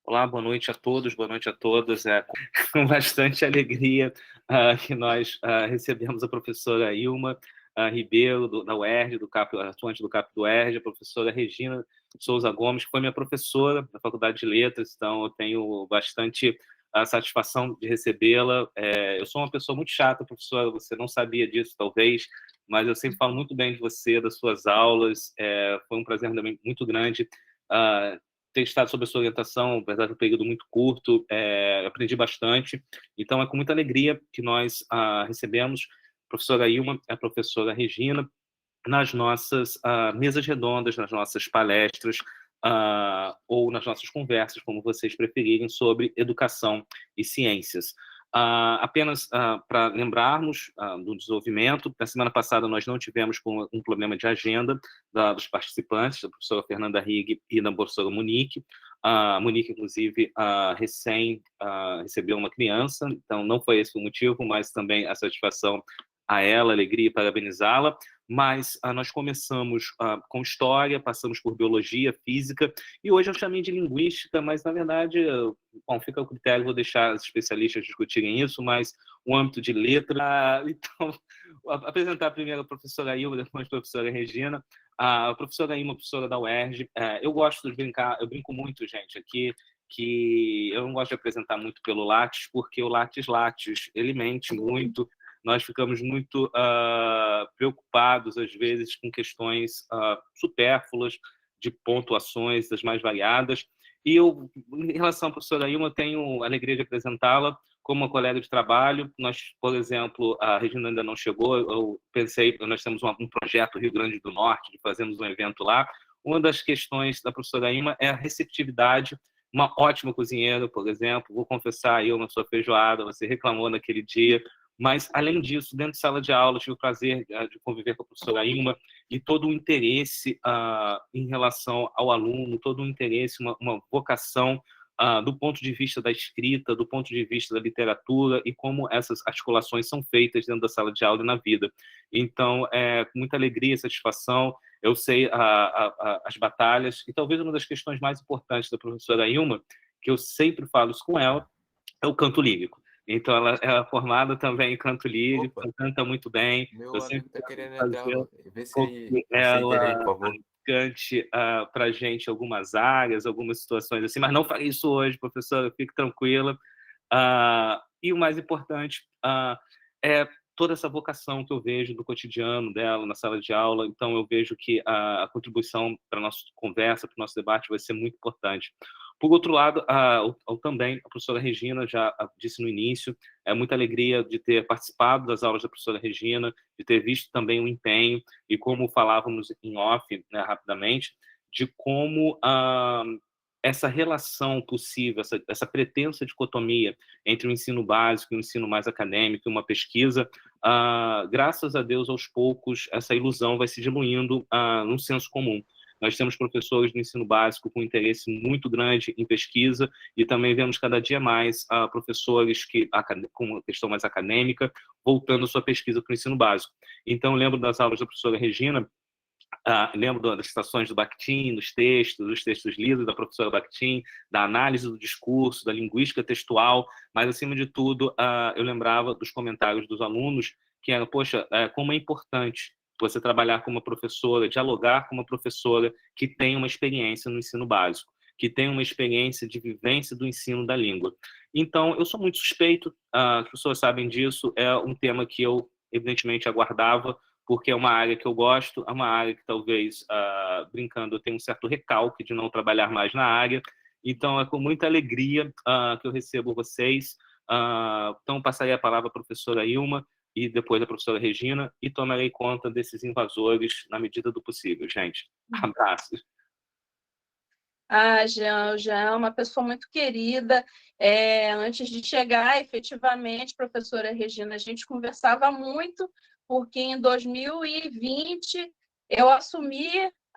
Olá, boa noite a todos, boa noite a todas. É com bastante alegria que nós recebemos a professora Ilma Ribeiro, da UERJ, atuante do CAP do UERJ, a professora Regina Souza Gomes, que foi minha professora na Faculdade de Letras, então eu tenho bastante satisfação de recebê-la. Eu sou uma pessoa muito chata, professora, você não sabia disso, talvez, mas eu sempre falo muito bem de você, das suas aulas. Foi um prazer também muito grande ah, ter estado sob a sua orientação, apesar de um período muito curto, aprendi bastante. Então, é com muita alegria que nós recebemos a professora Ilma e a professora Regina nas nossas mesas redondas, nas nossas palestras, ou nas nossas conversas, como vocês preferirem, sobre educação e ciências. Apenas para lembrarmos do desenvolvimento, na semana passada nós não tivemos um problema de agenda dos participantes, da professora Fernanda Rigg e da professora Monique. A Monique, inclusive, recém recebeu uma criança, então não foi esse o motivo, mas também a satisfação a ela, a alegria e parabenizá-la. Mas nós começamos com história, passamos por biologia, física, e hoje eu chamei de linguística, mas na verdade, bom, fica ao critério, vou deixar os especialistas discutirem isso, mas o âmbito de letra. Então, apresentar primeiro a professora Ilma, depois a professora Regina. A professora Ilma, professora da UERJ. Eu gosto de brincar, eu brinco muito, gente, aqui, que eu não gosto de apresentar muito pelo Lattes, porque o Lattes, ele mente muito. Nós ficamos muito preocupados, às vezes, com questões supérfluas, de pontuações das mais variadas. E eu, em relação à professora Ilma, tenho a alegria de apresentá-la como uma colega de trabalho. Nós, por exemplo, a Regina ainda não chegou, eu pensei, nós temos um projeto Rio Grande do Norte, de fazermos um evento lá. Uma das questões da professora Ilma é a receptividade, uma ótima cozinheira, por exemplo. Vou confessar, eu na sua feijoada, você reclamou naquele dia, mas, além disso, dentro de sala de aula, tive o prazer de conviver com a professora Ilma e todo o interesse em relação ao aluno, todo o interesse, uma vocação do ponto de vista da escrita, do ponto de vista da literatura e como essas articulações são feitas dentro da sala de aula e na vida. Então, com muita alegria e satisfação, eu sei as batalhas, e talvez uma das questões mais importantes da professora Ilma, que eu sempre falo isso com ela, é o canto lírico. Então, ela é formada também em canto lírico, Opa, canta muito bem. Eu meu sempre amigo tá tento querendo fazer entrar. com que Vê se entra aí, ela por favor. cante para a gente algumas áreas, algumas situações assim, mas não farei isso hoje, professora, fique tranquila. E o mais importante é toda essa vocação que eu vejo do cotidiano dela na sala de aula. Então, eu vejo que a contribuição para a nossa conversa, para o nosso debate, vai ser muito importante. Por outro lado, também a professora Regina já disse no início, é muita alegria de ter participado das aulas da professora Regina, de ter visto também o empenho e como falávamos em off, né, rapidamente, de como essa relação possível, essa pretensa dicotomia entre o ensino básico e o ensino mais acadêmico, uma pesquisa, graças a Deus, aos poucos, essa ilusão vai se diluindo num senso comum. Nós temos professores do ensino básico com interesse muito grande em pesquisa e também vemos cada dia mais professores com uma questão mais acadêmica voltando sua pesquisa para o ensino básico. Então, eu lembro das aulas da professora Regina, lembro das citações do Bakhtin, dos textos lidos da professora Bakhtin, da análise do discurso, da linguística textual, mas, acima de tudo, eu lembrava dos comentários dos alunos, que era, poxa, como é importante você trabalhar com uma professora, dialogar com uma professora que tem uma experiência no ensino básico, que tem uma experiência de vivência do ensino da língua. Então, eu sou muito suspeito, as pessoas sabem disso, é um tema que eu, evidentemente, aguardava, porque é uma área que eu gosto, é uma área que talvez, brincando, eu tenho um certo recalque de não trabalhar mais na área, então é com muita alegria que eu recebo vocês. Então, passarei a palavra à professora Ilma e depois à professora Regina e tomarei conta desses invasores na medida do possível, gente. Abraços. Jean, o Jean é uma pessoa muito querida. Antes de chegar, efetivamente, professora Regina, a gente conversava muito, porque em 2020 eu assumi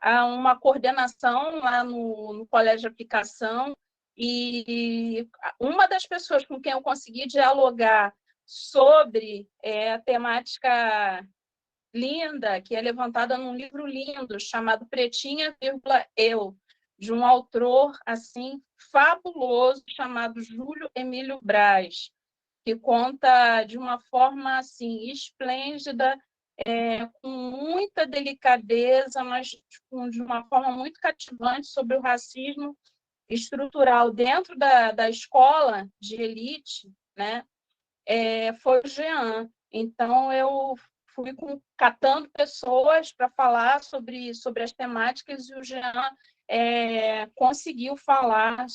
uma coordenação lá no Colégio de Aplicação, e uma das pessoas com quem eu consegui dialogar sobre a temática linda, que é levantada num livro lindo chamado Pretinha, Eu, de um autor assim fabuloso chamado Júlio Emílio Braz, que conta de uma forma assim esplêndida, com muita delicadeza, mas de uma forma muito cativante sobre o racismo estrutural dentro da escola de elite, né? Foi o Jean. Então, eu fui catando pessoas para falar sobre as temáticas e o Jean conseguiu falar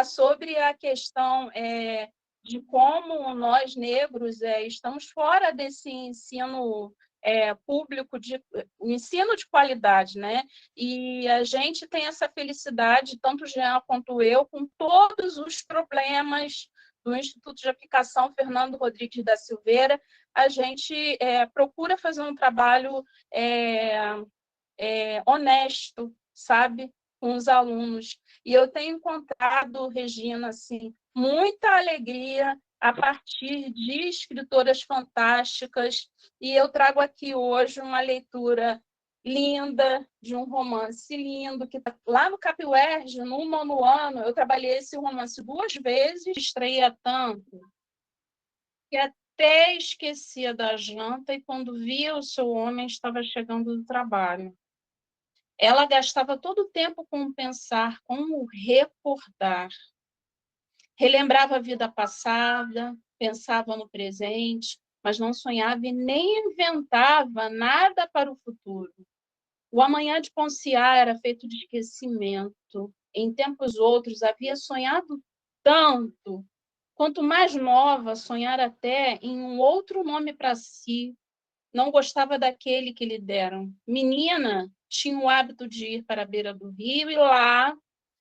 sobre a questão de como nós, negros, estamos fora desse ensino público, o ensino de qualidade, né? E a gente tem essa felicidade, tanto o Jean quanto eu, com todos os problemas do Instituto de Aplicação Fernando Rodrigues da Silveira, a gente procura fazer um trabalho honesto, sabe, com os alunos. E eu tenho encontrado, Regina, assim, muita alegria a partir de escritoras fantásticas, e eu trago aqui hoje uma leitura linda, de um romance lindo, que tá lá no CapUERJ, no 9º ano, eu trabalhei esse romance 2 vezes, estreia tanto, que até esquecia da janta, e quando via o seu homem estava chegando do trabalho. Ela gastava todo o tempo com pensar, como recordar. Relembrava a vida passada, pensava no presente, mas não sonhava e nem inventava nada para o futuro. O amanhã de Ponciá era feito de esquecimento. Em tempos outros, havia sonhado tanto. Quanto mais nova, sonhar até em um outro nome para si. Não gostava daquele que lhe deram. Menina, tinha o hábito de ir para a beira do rio e lá,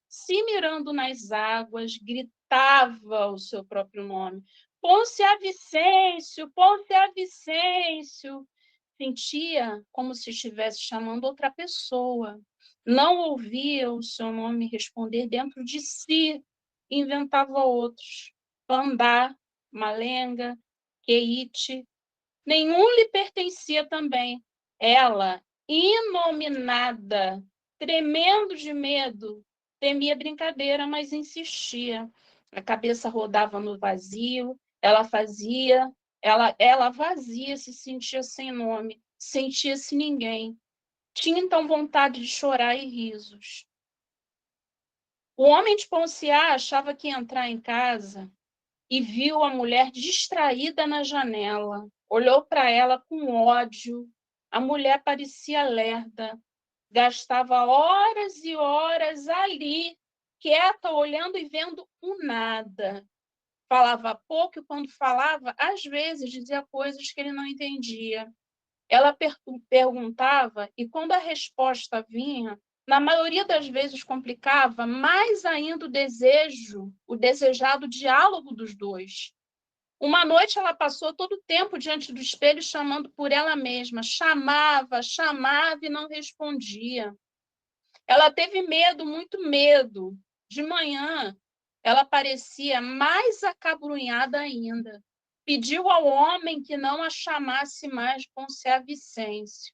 se mirando nas águas, gritava o seu próprio nome. Pôncia Vicêncio, Pôncia Vicêncio. Sentia como se estivesse chamando outra pessoa. Não ouvia o seu nome responder dentro de si. Inventava outros. Pandá, Malenga, Keite. Nenhum lhe pertencia também. Ela, inominada, tremendo de medo, temia brincadeira, mas insistia. A cabeça rodava no vazio, ela vazia, se sentia sem nome, sentia-se ninguém. Tinha então vontade de chorar e risos. O homem de Ponciá achava que ia entrar em casa e viu a mulher distraída na janela. Olhou para ela com ódio. A mulher parecia lerda. Gastava horas e horas ali, quieta, olhando e vendo o nada. Falava pouco e, quando falava, às vezes dizia coisas que ele não entendia. Ela perguntava e, quando a resposta vinha, na maioria das vezes complicava mais ainda o desejado diálogo dos dois. Uma noite ela passou todo o tempo diante do espelho chamando por ela mesma, chamava e não respondia. Ela teve medo, muito medo. De manhã, ela parecia mais acabrunhada ainda. Pediu ao homem que não a chamasse mais Poncia Vicêncio.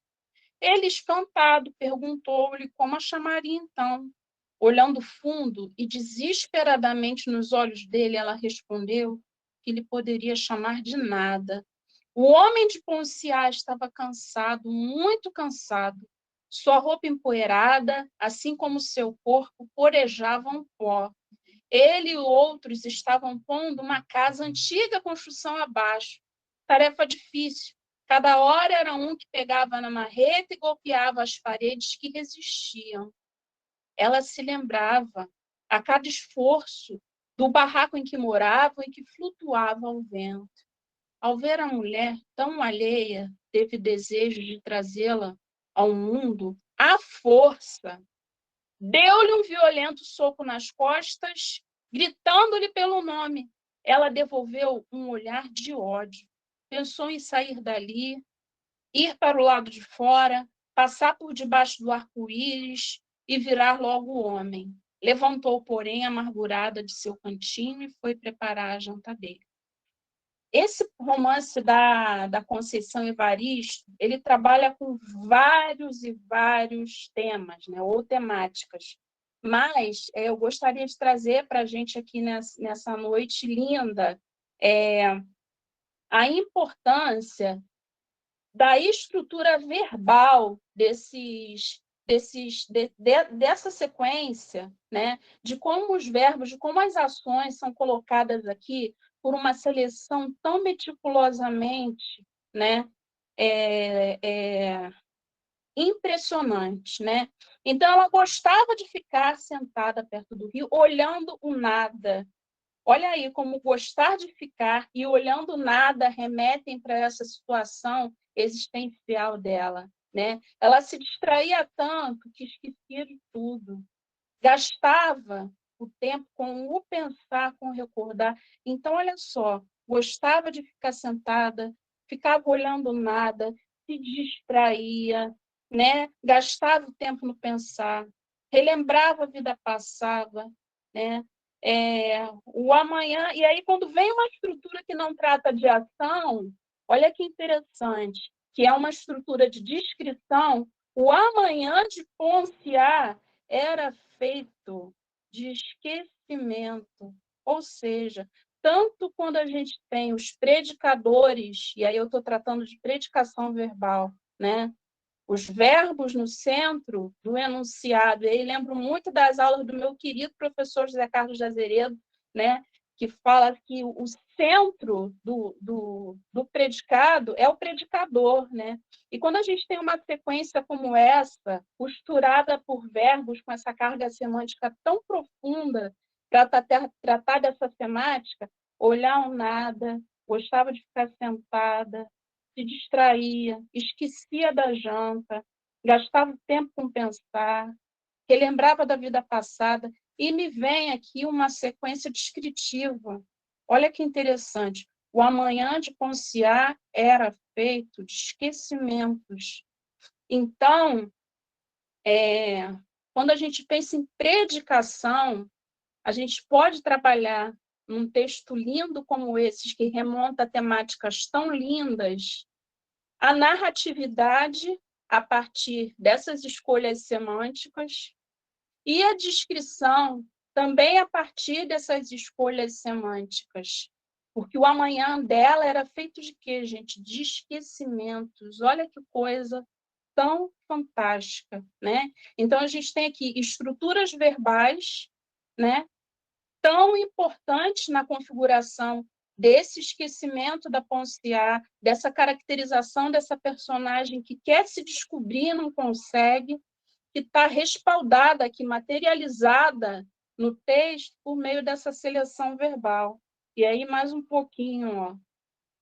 Ele, espantado, perguntou-lhe como a chamaria então. Olhando fundo e desesperadamente nos olhos dele, ela respondeu que lhe poderia chamar de nada. O homem de Ponciá estava cansado, muito cansado. Sua roupa empoeirada, assim como seu corpo, porejavam pó. Ele e outros estavam pondo uma casa antiga construção abaixo. Tarefa difícil. Cada hora era um que pegava na marreta e golpeava as paredes que resistiam. Ela se lembrava, a cada esforço, do barraco em que morava e que flutuava ao vento. Ao ver a mulher tão alheia, teve desejo de trazê-la ao mundo à força. Deu-lhe um violento soco nas costas, gritando-lhe pelo nome. Ela devolveu um olhar de ódio. Pensou em sair dali, ir para o lado de fora, passar por debaixo do arco-íris e virar logo o homem. Levantou, porém, amargurada de seu cantinho e foi preparar a janta dele. Esse romance da Conceição Evaristo, ele trabalha com vários e vários temas, né, ou temáticas. Mas eu gostaria de trazer para a gente aqui nessa noite linda a importância da estrutura verbal dessa sequência, né? De como os verbos, de como as ações são colocadas aqui por uma seleção tão meticulosamente, né? Impressionante, né? Então, ela gostava de ficar sentada perto do rio, olhando o nada. Olha aí como gostar de ficar e olhando nada remetem para essa situação existencial dela, né? Ela se distraía tanto que esquecia de tudo. Gastava o tempo com o pensar, com o recordar. Então, olha só, gostava de ficar sentada, ficava olhando nada, se distraía, né? Gastava o tempo no pensar, relembrava a vida passada, né? O amanhã, e aí quando vem uma estrutura que não trata de ação, olha que interessante, que é uma estrutura de descrição, o amanhã de Ponciar era feito de esquecimento, ou seja, tanto quando a gente tem os predicadores, e aí eu estou tratando de predicação verbal, né? Os verbos no centro do enunciado. E aí lembro muito das aulas do meu querido professor José Carlos de Azeredo, né? Que fala que o centro do predicado é o predicador, né? E quando a gente tem uma sequência como essa, costurada por verbos com essa carga semântica tão profunda para tratar dessa temática, olhar o nada, gostava de ficar sentada, se distraía, esquecia da janta, gastava tempo com pensar, relembrava da vida passada, e me vem aqui uma sequência descritiva. Olha que interessante. O amanhã de Ponciar era feito de esquecimentos. Então, quando a gente pensa em predicação, a gente pode trabalhar num texto lindo como esses, que remonta a temáticas tão lindas, a narratividade a partir dessas escolhas semânticas e a descrição também a partir dessas escolhas semânticas. Porque o amanhã dela era feito de quê, gente? De esquecimentos. Olha que coisa tão fantástica, né? Então, a gente tem aqui estruturas verbais, né? Tão importantes na configuração desse esquecimento da Ponciar, dessa caracterização dessa personagem que quer se descobrir, não consegue, que está respaldada aqui, materializada no texto por meio dessa seleção verbal. E aí, mais um pouquinho, ó.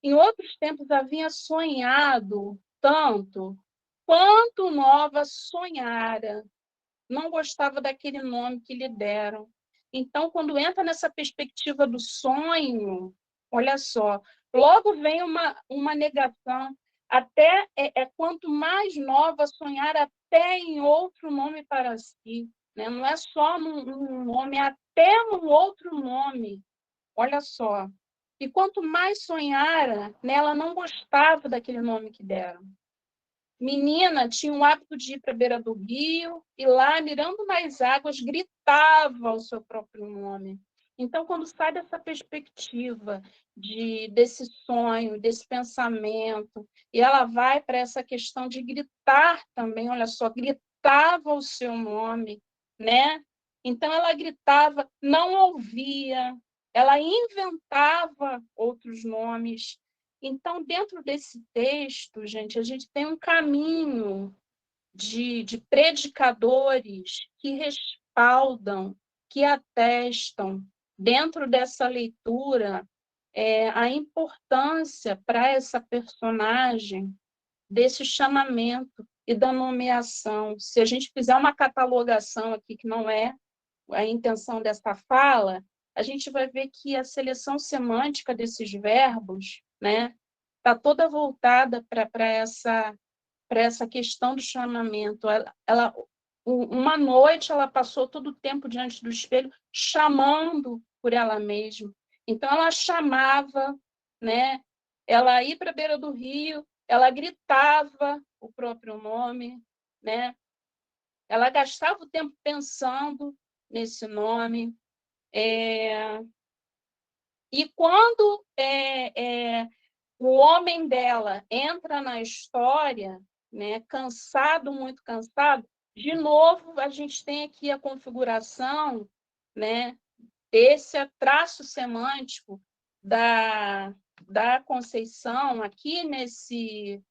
Em outros tempos havia sonhado tanto, quanto Nova sonhara, não gostava daquele nome que lhe deram. Então, quando entra nessa perspectiva do sonho, olha só, logo vem uma negação. Até quanto mais nova, sonhar até em outro nome para si. Né? Não é só num nome, é até num outro nome. Olha só. E quanto mais sonhara, né, ela não gostava daquele nome que deram. Menina tinha o hábito de ir para a beira do rio e lá, mirando nas águas, gritava o seu próprio nome. Então, quando sai dessa perspectiva desse sonho, desse pensamento, e ela vai para essa questão de gritar também, olha só, gritava o seu nome, né? Então, ela gritava, não ouvia, ela inventava outros nomes. Então, dentro desse texto, gente, a gente tem um caminho de predicadores que respaldam, que atestam, dentro dessa leitura, a importância para essa personagem desse chamamento e da nomeação. Se a gente fizer uma catalogação aqui, que não é a intenção dessa fala, a gente vai ver que a seleção semântica desses verbos, né, está toda voltada para essa questão do chamamento. Uma noite ela passou todo o tempo diante do espelho chamando por ela mesma. Então ela chamava, né? Ela ia para a beira do rio, ela gritava o próprio nome, né? Ela gastava o tempo pensando, nesse nome. E quando o homem dela entra na história, né, cansado, muito cansado, de novo a gente tem aqui a configuração, né, desse traço semântico da Conceição aqui nesse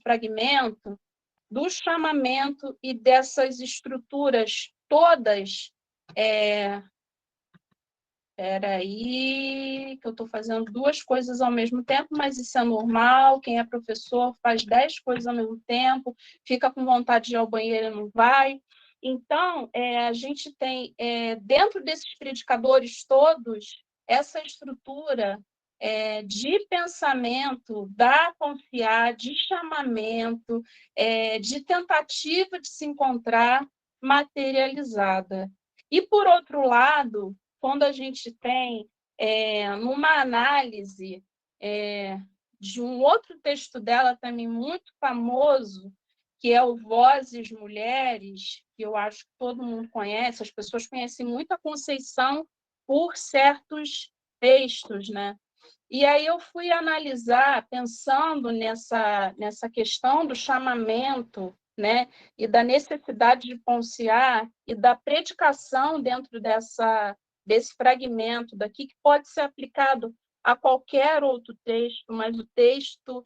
fragmento do chamamento e dessas estruturas todas. Espera aí, que eu estou fazendo 2 coisas ao mesmo tempo, mas isso é normal. Quem é professor faz 10 coisas ao mesmo tempo, fica com vontade de ir ao banheiro e não vai. Então, a gente tem, dentro desses predicadores todos, essa estrutura de pensamento, da confiar, de chamamento, de tentativa de se encontrar materializada. E, por outro lado, quando a gente tem, numa análise de um outro texto dela também muito famoso, que é o Vozes Mulheres, que eu acho que todo mundo conhece, as pessoas conhecem muito a Conceição por certos textos, né? E aí eu fui analisar, pensando nessa questão do chamamento, né, e da necessidade de ponciar e da predicação dentro desse fragmento daqui, que pode ser aplicado a qualquer outro texto, mas o texto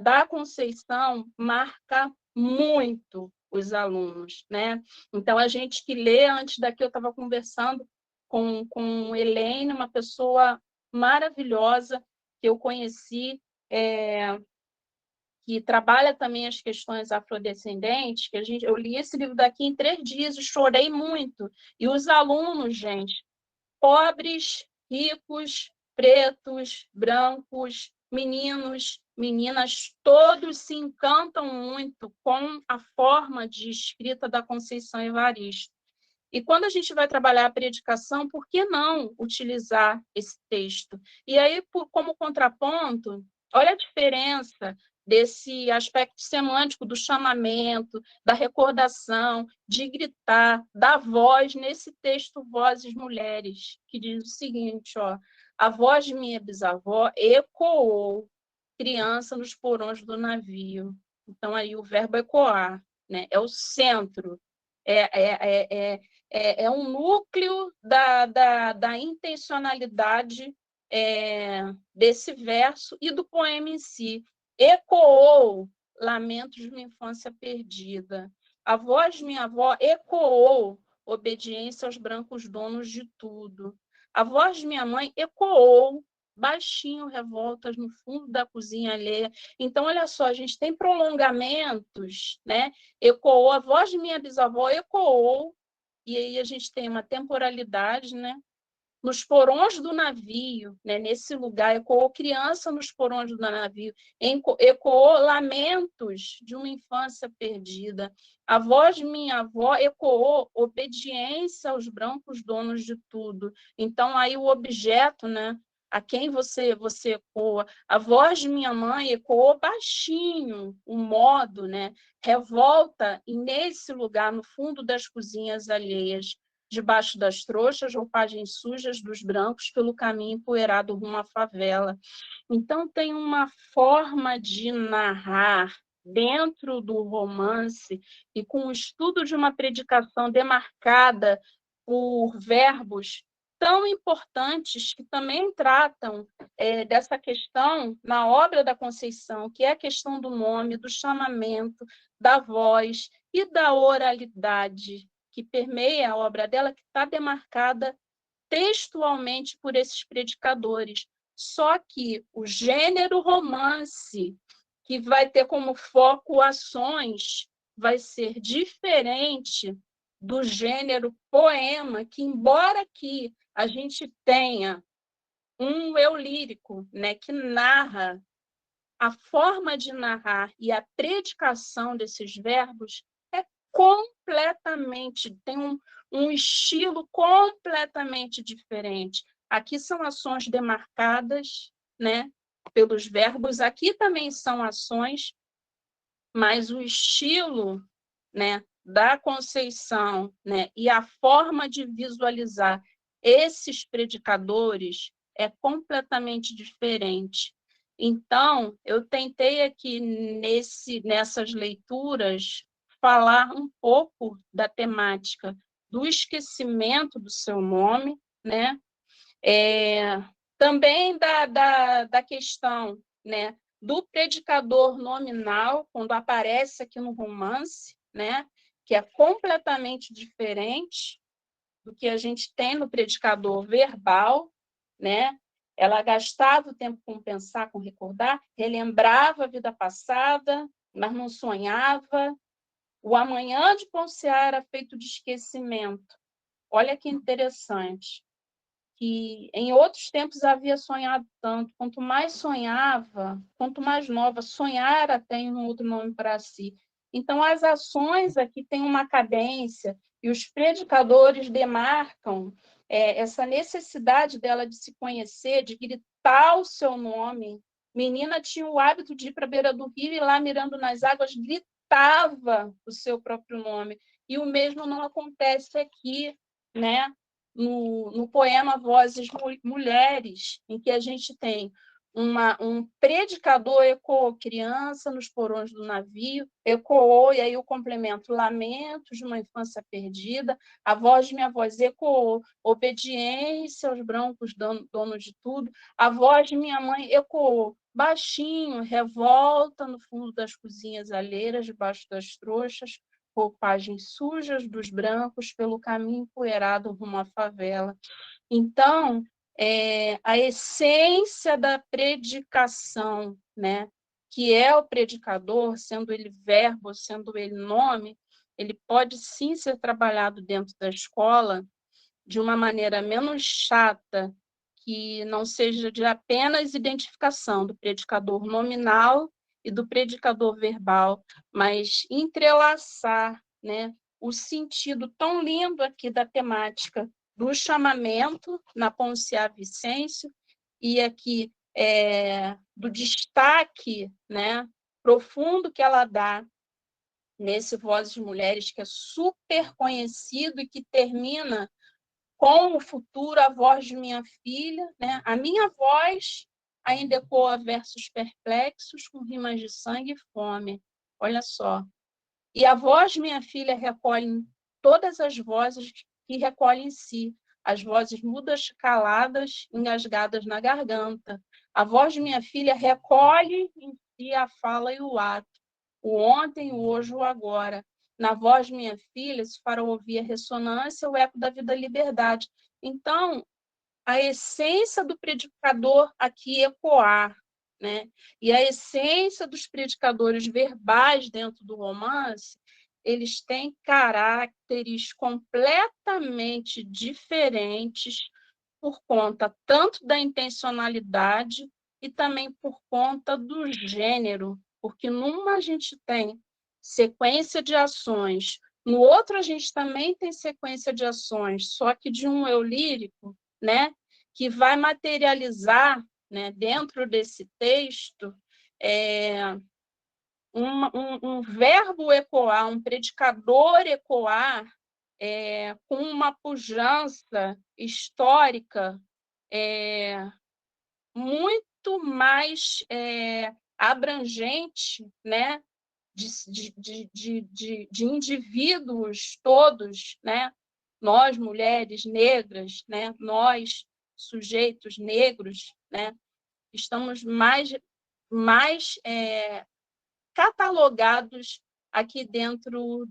da Conceição marca muito os alunos, né? Então, a gente que lê, antes daqui eu estava conversando com Helene, uma pessoa maravilhosa que eu conheci, que trabalha também as questões afrodescendentes, eu li esse livro daqui em 3 dias e chorei muito. E os alunos, gente, pobres, ricos, pretos, brancos, meninos, meninas, todos se encantam muito com a forma de escrita da Conceição Evaristo. E quando a gente vai trabalhar a predicação, por que não utilizar esse texto? E aí, como contraponto, olha a diferença desse aspecto semântico do chamamento, da recordação, de gritar, da voz, nesse texto Vozes Mulheres, que diz o seguinte, ó, a voz de minha bisavó ecoou criança nos porões do navio. Então, aí o verbo ecoar, né? É o centro, é um núcleo da intencionalidade desse verso e do poema em si. Ecoou lamentos de uma infância perdida. A voz de minha avó ecoou obediência aos brancos donos de tudo. A voz de minha mãe ecoou baixinho revoltas no fundo da cozinha alheia. Então, olha só, a gente tem prolongamentos, né? Ecoou, a voz de minha bisavó ecoou, e aí a gente tem uma temporalidade, né? Nos porões do navio, né? Nesse lugar, ecoou criança nos porões do navio, ecoou lamentos de uma infância perdida. A voz de minha avó ecoou obediência aos brancos donos de tudo. Então, aí o objeto, né? A quem você ecoa. A voz de minha mãe ecoou baixinho, o modo, né? Revolta, e nesse lugar, no fundo das cozinhas alheias, debaixo das trouxas, roupagens sujas dos brancos pelo caminho empoeirado rumo à favela. Então, tem uma forma de narrar dentro do romance e com o estudo de uma predicação demarcada por verbos tão importantes que também tratam dessa questão na obra da Conceição, que é a questão do nome, do chamamento, da voz e da oralidade, que permeia a obra dela, que está demarcada textualmente por esses predicadores. Só que o gênero romance, que vai ter como foco ações, vai ser diferente do gênero poema, que, embora aqui a gente tenha um eu lírico, né, que narra, a forma de narrar e a predicação desses verbos é completamente, tem um estilo completamente diferente. Aqui são ações demarcadas, né, pelos verbos, aqui também são ações, mas o estilo, né, da Conceição, né, e a forma de visualizar esses predicadores é completamente diferente. Então, eu tentei aqui nessas leituras falar um pouco da temática do esquecimento do seu nome, né? Também da questão, né, do predicador nominal, quando aparece aqui no romance, né, que é completamente diferente do que a gente tem no predicador verbal, né? Ela gastava o tempo com pensar, com recordar, relembrava a vida passada, mas não sonhava. O amanhã de Ponciá era feito de esquecimento. Olha que interessante, que em outros tempos havia sonhado tanto. Quanto mais sonhava, quanto mais nova, sonhar era tem um outro nome para si. Então, as ações aqui têm uma cadência, e os predicadores demarcam essa necessidade dela de se conhecer, de gritar o seu nome. Menina tinha o hábito de ir para a beira do rio e lá, mirando nas águas, gritava o seu próprio nome. E o mesmo não acontece aqui, né? No poema Vozes Mulheres, em que a gente tem um predicador ecoou criança nos porões do navio, ecoou, e aí o complemento, lamentos de uma infância perdida, a voz de minha voz ecoou, obediência aos brancos donos de tudo, a voz de minha mãe ecoou, baixinho, revolta no fundo das cozinhas alheiras, debaixo das trouxas, roupagens sujas dos brancos pelo caminho empoeirado rumo à favela. Então, a essência da predicação, né, que é o predicador, sendo ele verbo, sendo ele nome, ele pode sim ser trabalhado dentro da escola de uma maneira menos chata, que não seja de apenas identificação do predicador nominal e do predicador verbal, mas entrelaçar, né, o sentido tão lindo aqui da temática do chamamento na Ponciá Vicêncio e aqui do destaque, né, profundo que ela dá nesse Vozes de Mulheres, que é super conhecido e que termina com o futuro, a voz de minha filha, né? A minha voz ainda ecoa versos perplexos com rimas de sangue e fome. Olha só. E a voz de minha filha recolhe todas as vozes que recolhe em si, as vozes mudas, caladas, engasgadas na garganta. A voz de minha filha recolhe em si a fala e o ato, o ontem, o hoje, o agora. Na voz de minha filha se fará ouvir a ressonância, o eco da vida e liberdade. Então, a essência do predicador aqui é ecoar, né? E a essência dos predicadores verbais dentro do romance, eles têm caracteres completamente diferentes por conta tanto da intencionalidade e também por conta do gênero, porque numa a gente tem sequência de ações, no outro a gente também tem sequência de ações, só que de um eu lírico, né, que vai materializar, né, dentro desse texto, um verbo ecoar, um predicador ecoar, com uma pujança histórica muito mais abrangente, né, de indivíduos todos, né, nós mulheres negras, né, nós sujeitos negros, né, estamos mais catalogados aqui dentro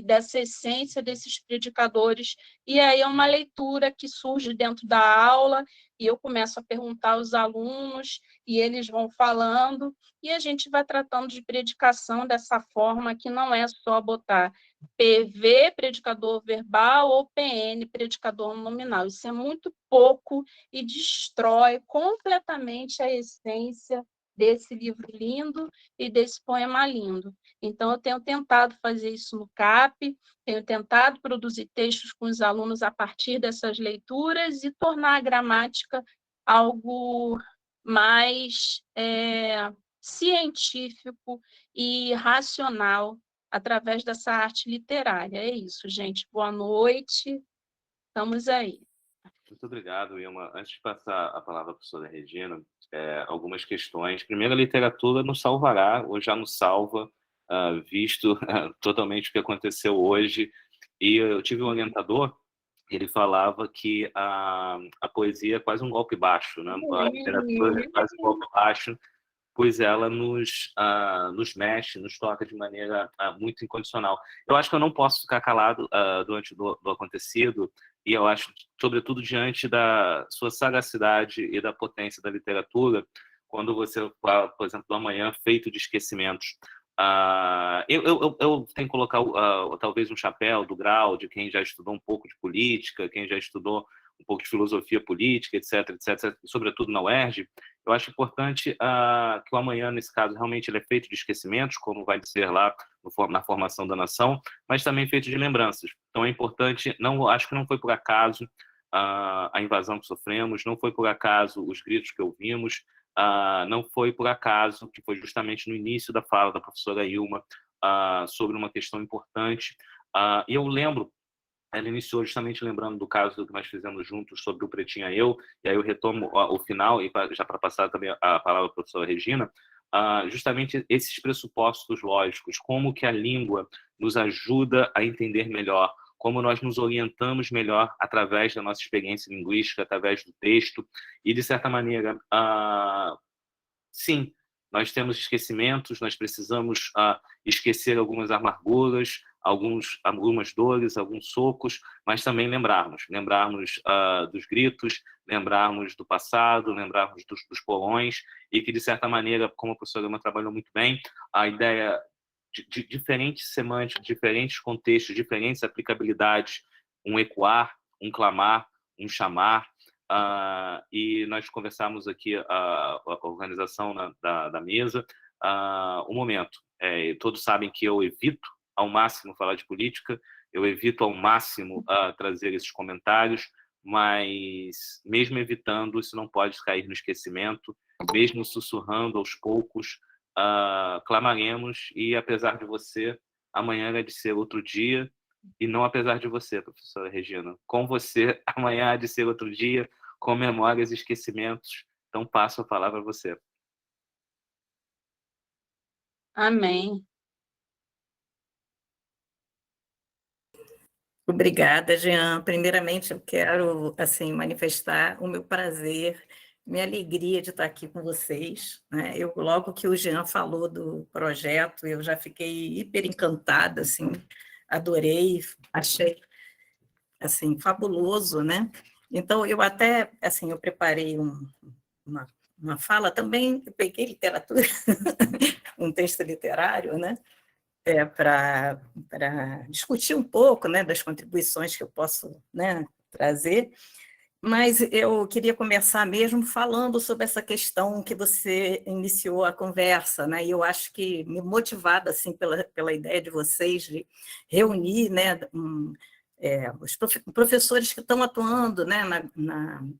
dessa essência desses predicadores. E aí é uma leitura que surge dentro da aula, e eu começo a perguntar aos alunos, e eles vão falando, e a gente vai tratando de predicação dessa forma, que não é só botar PV, predicador verbal, ou PN, predicador nominal. Isso é muito pouco e destrói completamente a essência desse livro lindo e desse poema lindo. Então, eu tenho tentado fazer isso no CAP, tenho tentado produzir textos com os alunos a partir dessas leituras e tornar a gramática algo mais científico e racional através dessa arte literária. É isso, gente. Boa noite. Estamos aí. Muito obrigado, Ilma. Antes de passar a palavra à professora Regina, algumas questões. Primeiro, a literatura nos salvará, ou já nos salva, visto totalmente o que aconteceu hoje. E eu tive um orientador, ele falava que a poesia é quase um golpe baixo, né? A literatura é quase um golpe baixo, pois ela nos mexe, nos toca de maneira muito incondicional. Eu acho que eu não posso ficar calado durante do acontecido, e eu acho, sobretudo, diante da sua sagacidade e da potência da literatura, quando você fala, por exemplo, do amanhã feito de esquecimentos. Eu tenho que colocar talvez um chapéu do grau de quem já estudou um pouco de política, quem já estudou um pouco de filosofia política, etc., etc., sobretudo na UERJ. Eu acho importante que o amanhã, nesse caso, realmente ele é feito de esquecimentos, como vai ser lá na formação da nação, mas também feito de lembranças. Então é importante, acho que não foi por acaso a invasão que sofremos, não foi por acaso os gritos que ouvimos, não foi por acaso que foi justamente no início da fala da professora Ilma sobre uma questão importante. E eu lembro, ela iniciou justamente lembrando do caso que nós fizemos juntos sobre o Pretinha Eu, e aí eu retomo o final, e já para passar também a palavra à professora Regina, justamente esses pressupostos lógicos, como que a língua nos ajuda a entender melhor, como nós nos orientamos melhor através da nossa experiência linguística, através do texto, e de certa maneira, sim, nós temos esquecimentos, nós precisamos esquecer algumas amarguras, algumas dores, alguns socos, mas também lembrarmos dos gritos, lembrarmos do passado, lembrarmos dos porões, e que, de certa maneira, como a professora Emma trabalhou muito bem, a ideia de diferentes semânticas, diferentes contextos, diferentes aplicabilidades, um ecoar, um clamar, um chamar, e nós conversamos aqui, a organização da mesa, o momento. Todos sabem que eu evito ao máximo falar de política, eu evito ao máximo trazer esses comentários, mas mesmo evitando, isso não pode cair no esquecimento, mesmo sussurrando aos poucos, clamaremos, e apesar de você, amanhã é de ser outro dia, e não apesar de você, professora Regina. Com você, amanhã há de ser outro dia, com memórias e esquecimentos. Então, passo a palavra a você. Amém. Obrigada, Jean. Primeiramente, eu quero assim manifestar o meu prazer, minha alegria de estar aqui com vocês, né? Logo que o Jean falou do projeto, eu já fiquei hiper encantada, assim, adorei, achei assim fabuloso, né? Então, eu até assim, eu preparei uma fala também, eu peguei literatura, um texto literário, né? Para discutir um pouco, né, das contribuições que eu posso, né, trazer, mas eu queria começar mesmo falando sobre essa questão que você iniciou a conversa, né, e eu acho que me motivada assim, pela ideia de vocês de reunir, né, os professores que estão atuando, né,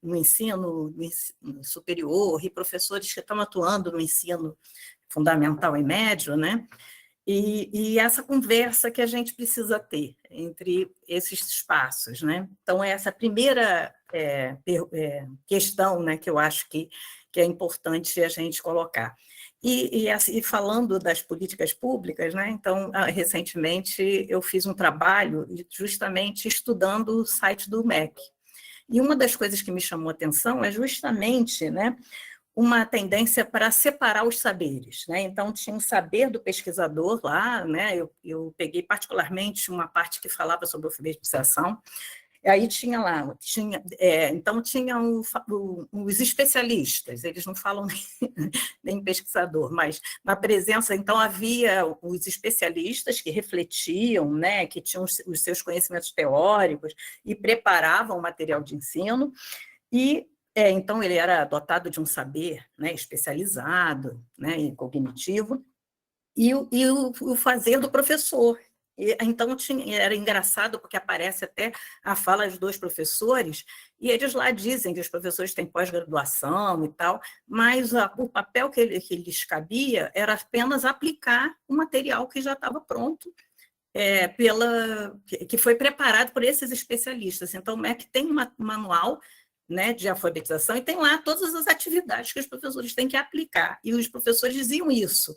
no ensino superior e professores que estão atuando no ensino fundamental e médio, né, e essa conversa que a gente precisa ter entre esses espaços, né? Então, essa primeira questão, né, que eu acho que é importante a gente colocar. E falando das políticas públicas, né? Então, recentemente, eu fiz um trabalho justamente estudando o site do MEC. E uma das coisas que me chamou a atenção é justamente, né, uma tendência para separar os saberes, né? Então, tinha um saber do pesquisador lá, né? Eu peguei particularmente uma parte que falava sobre alfabetização, e aí tinha lá, então tinham os especialistas, eles não falam nem pesquisador, mas na presença, então, havia os especialistas que refletiam, né? Que tinham os seus conhecimentos teóricos e preparavam o material de ensino, e então, ele era dotado de um saber, né, especializado, né, e cognitivo, e o fazer do professor, Então, era engraçado, porque aparece até a fala de 2 professores, e eles lá dizem que os professores têm pós-graduação e tal, mas o papel que lhes cabia era apenas aplicar o material que já estava pronto, que foi preparado por esses especialistas. Então, o MEC tem um manual, né, de alfabetização, e tem lá todas as atividades que os professores têm que aplicar. E os professores diziam isso.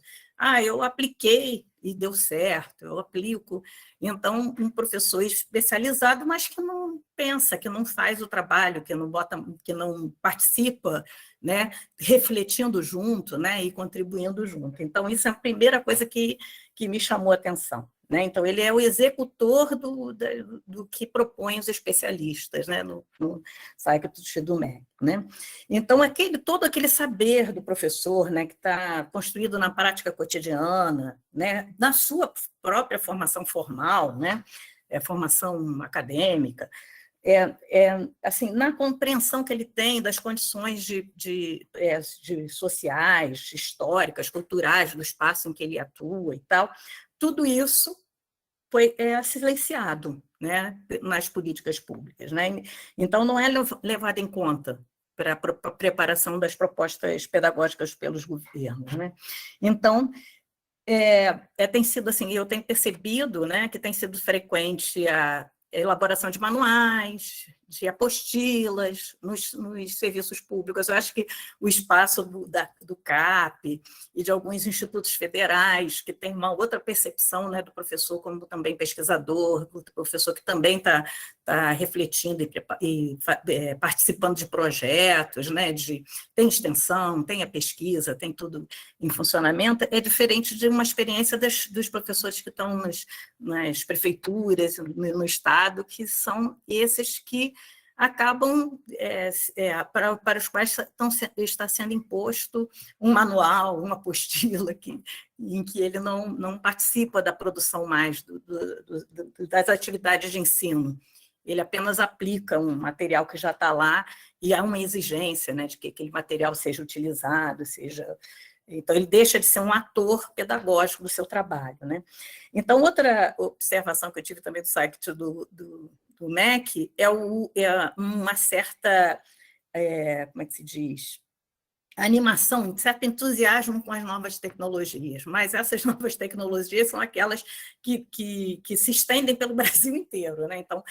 Eu apliquei e deu certo, eu aplico. Então, um professor especializado, mas que não pensa, que não faz o trabalho, que não participa, né, refletindo junto, né, e contribuindo junto. Então, isso é a primeira coisa que me chamou a atenção. Né? Então, ele é o executor do que propõem os especialistas, né? no Psych do MEC. Né? Então, todo aquele saber do professor, né? que está construído na prática cotidiana, né? na sua própria formação formal, né? Formação acadêmica, assim, na compreensão que ele tem das condições de sociais, históricas, culturais do espaço em que ele atua e tal, tudo isso foi silenciado, né, nas políticas públicas. Né? Então, não é levado em conta para a preparação das propostas pedagógicas pelos governos. Né? Então, tem sido assim, eu tenho percebido, né, que tem sido frequente a elaboração de manuais, de apostilas nos serviços públicos. Eu acho que o espaço do CAP e de alguns institutos federais, que tem uma outra percepção, né, do professor como também pesquisador, do professor que também está refletindo e participando de projetos, né, tem extensão, tem a pesquisa, tem tudo em funcionamento, é diferente de uma experiência dos professores que estão nas prefeituras, no Estado, que são esses que acabam, para os quais está sendo imposto um manual, uma apostila, em que ele não participa da produção mais das atividades de ensino. Ele apenas aplica um material que já está lá, e há uma exigência, né, de que aquele material seja utilizado, Então, ele deixa de ser um ator pedagógico do seu trabalho. Né? Então, outra observação que eu tive também do site do MEC é uma certa, como é que se diz, animação, um certo entusiasmo com as novas tecnologias, mas essas novas tecnologias são aquelas que se estendem pelo Brasil inteiro. Né? Então,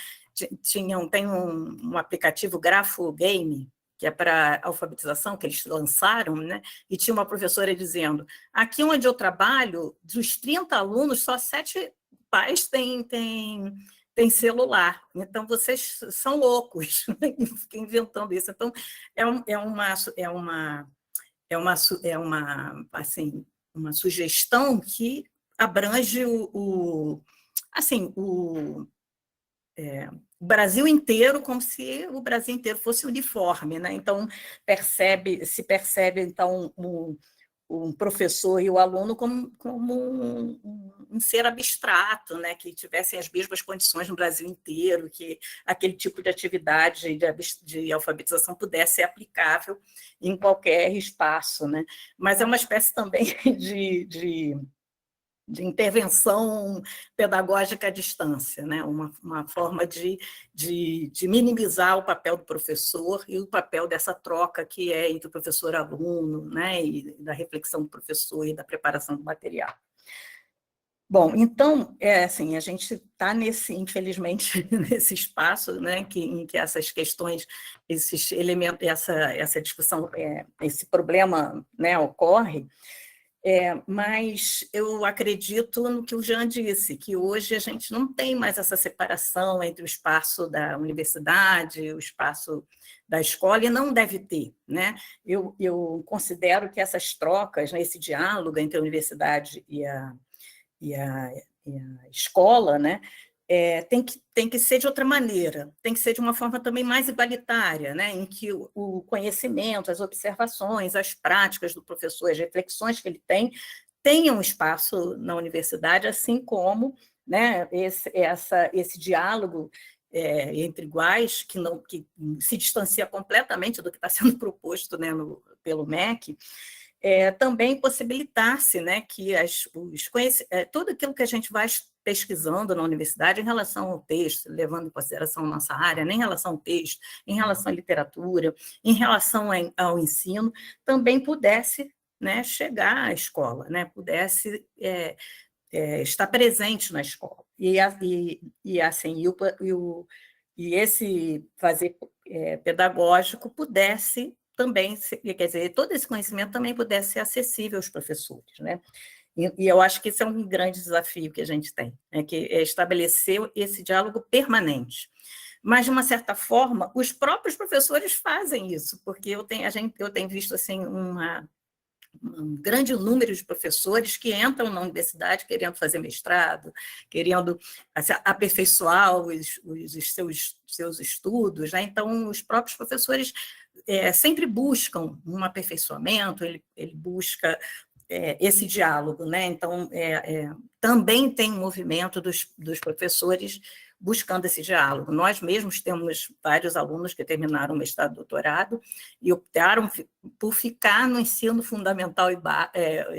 tem um aplicativo Grafo Game, que é para alfabetização, que eles lançaram, né? E tinha uma professora dizendo, aqui onde eu trabalho, dos 30 alunos, só 7 pais têm celular, então vocês são loucos, e fiquei inventando isso. Então, assim, uma sugestão que abrange o Brasil inteiro, como se o Brasil inteiro fosse uniforme. Né? Então, se percebe então, um professor e o aluno como um ser abstrato, né? Que tivessem as mesmas condições no Brasil inteiro, que aquele tipo de atividade de alfabetização pudesse ser aplicável em qualquer espaço. Né? Mas é uma espécie também de intervenção pedagógica à distância, né? Uma forma de minimizar o papel do professor e o papel dessa troca que é entre o professor e aluno, né? E da reflexão do professor e da preparação do material. Bom, então, assim, a gente está infelizmente, nesse espaço, né, em que essas questões, esses elementos, essa discussão, esse problema, né, ocorre. Mas eu acredito no que o Jean disse, que hoje a gente não tem mais essa separação entre o espaço da universidade, o espaço da escola, e não deve ter. Né? Eu considero que essas trocas, né, esse diálogo entre a universidade e a escola, né, tem que ser de outra maneira, tem que ser de uma forma também mais igualitária, né, em que o conhecimento, as observações, as práticas do professor, as reflexões que ele tenham espaço na universidade, assim como, né, esse diálogo entre iguais, que se distancia completamente do que está sendo proposto, né, pelo MEC, também possibilitar-se, né, que tudo aquilo que a gente vai pesquisando na universidade em relação ao texto, levando em consideração a nossa área, nem em relação ao texto, em relação à literatura, em relação ao ensino, também pudesse, né, chegar à escola, né, pudesse estar presente na escola. E esse fazer pedagógico pudesse também, quer dizer, todo esse conhecimento também pudesse ser acessível aos professores, né? E eu acho que esse é um grande desafio que a gente tem, né? Que é estabelecer esse diálogo permanente. Mas, de uma certa forma, os próprios professores fazem isso, porque eu tenho visto assim, um grande número de professores que entram na universidade querendo fazer mestrado, querendo aperfeiçoar os seus estudos, né? Então, os próprios professores sempre buscam um aperfeiçoamento, ele busca esse diálogo, né? Então, também tem um movimento dos professores buscando esse diálogo. Nós mesmos temos vários alunos que terminaram o mestrado e doutorado e optaram por ficar no ensino fundamental e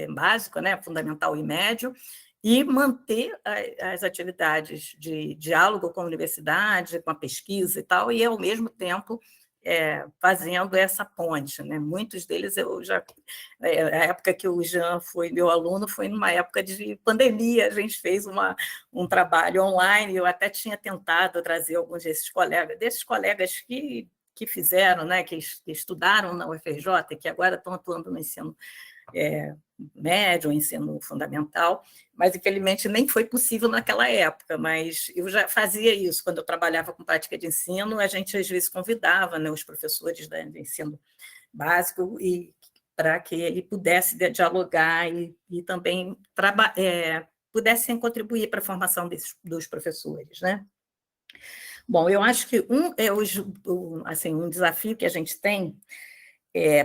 básico, né? Fundamental e médio, e manter as atividades de diálogo com a universidade, com a pesquisa e tal, e, ao mesmo tempo, fazendo essa ponte, né? Muitos deles a época que o Jean foi meu aluno foi numa época de pandemia, a gente fez um trabalho online, eu até tinha tentado trazer alguns desses colegas que fizeram, né? Que estudaram na UFRJ e que agora estão atuando no ensino médio, ensino fundamental, mas infelizmente nem foi possível naquela época, mas eu já fazia isso, quando eu trabalhava com prática de ensino, a gente às vezes convidava, né, os professores de ensino básico para que ele pudesse dialogar e também pudessem contribuir para a formação dos professores, né? Bom, eu acho que um desafio que a gente tem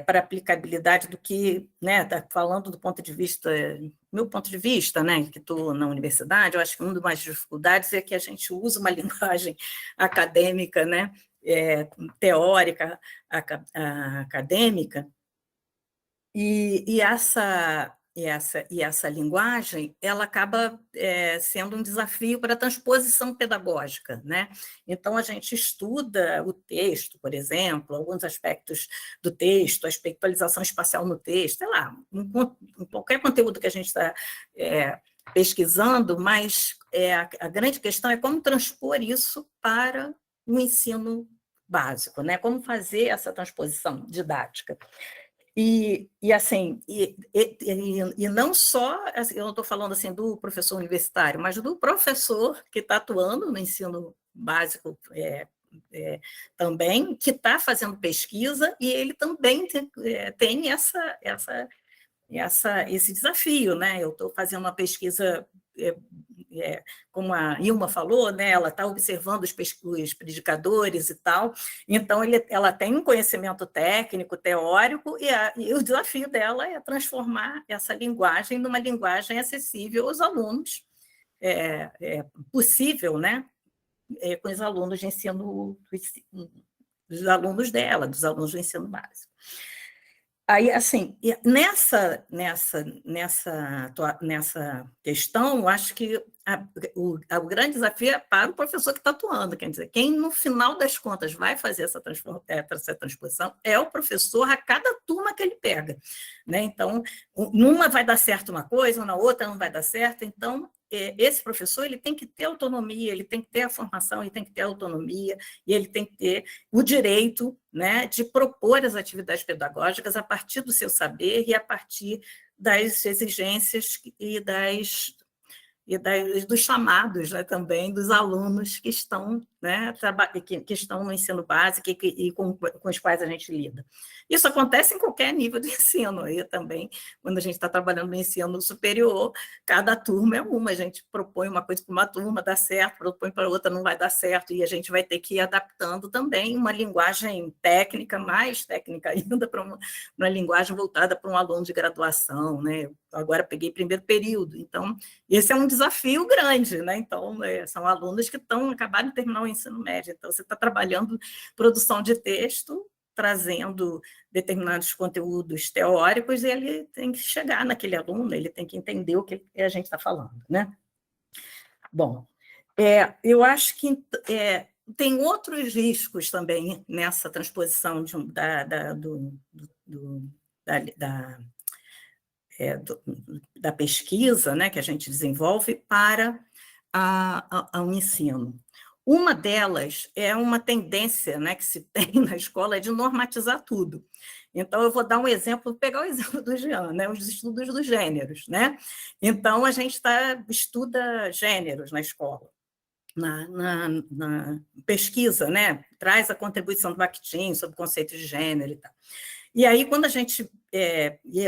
para aplicabilidade do que, né, tá falando do ponto de vista, meu ponto de vista, né, que estou na universidade, eu acho que uma das dificuldades é que a gente usa uma linguagem acadêmica, né, teórica, acadêmica, e essa linguagem, ela acaba sendo um desafio para a transposição pedagógica, né? Então, a gente estuda o texto, por exemplo, alguns aspectos do texto, a espectralização espacial no texto, sei lá, qualquer conteúdo que a gente está pesquisando, mas a grande questão é como transpor isso para o ensino básico, né? Como fazer essa transposição didática. E não só, assim, eu não estou falando assim do professor universitário, mas do professor que está atuando no ensino básico também, que está fazendo pesquisa, e ele também tem esse desafio, né? Eu estou fazendo uma pesquisa, como a Ilma falou, né? Ela está observando os predicadores e tal, então ela tem um conhecimento técnico, teórico, e o desafio dela é transformar essa linguagem numa linguagem acessível aos alunos, possível, né? Com os alunos de ensino, dos alunos dela, dos alunos do ensino básico. Aí, assim, nessa questão, eu acho que o grande desafio é para o professor que está atuando, quer dizer, quem, no final das contas, vai fazer essa transposição é o professor a cada turma que ele pega, né? Então, numa vai dar certo uma coisa, na outra não vai dar certo, então, esse professor ele tem que ter autonomia, ele tem que ter a formação, ele tem que ter a autonomia, e ele tem que ter o direito, né, de propor as atividades pedagógicas a partir do seu saber e a partir das exigências dos chamados, né, também dos alunos que estão, né, que estão no ensino básico e com os quais a gente lida. Isso acontece em qualquer nível de ensino, e também, quando a gente está trabalhando no ensino superior, cada turma é uma, a gente propõe uma coisa para uma turma, dá certo, propõe para outra, não vai dar certo, e a gente vai ter que ir adaptando também uma linguagem técnica, mais técnica ainda, para uma linguagem voltada para um aluno de graduação, né? Agora peguei primeiro período, então esse é um desafio grande, né? Então, são alunos que acabaram de terminar o ensino médio, então você está trabalhando produção de texto, trazendo determinados conteúdos teóricos, e ele tem que chegar naquele aluno, ele tem que entender o que a gente está falando, né? Bom, eu acho que tem outros riscos também nessa transposição da pesquisa, né, que a gente desenvolve para ao ensino. Uma delas é uma tendência, né, que se tem na escola de normatizar tudo. Então, eu vou dar um exemplo, vou pegar o exemplo do Jean, né, os estudos dos gêneros. Né? Então, a gente estuda gêneros na escola. Na pesquisa, né, traz a contribuição do Bakhtin sobre o conceito de gênero e tal. E aí, quando a gente...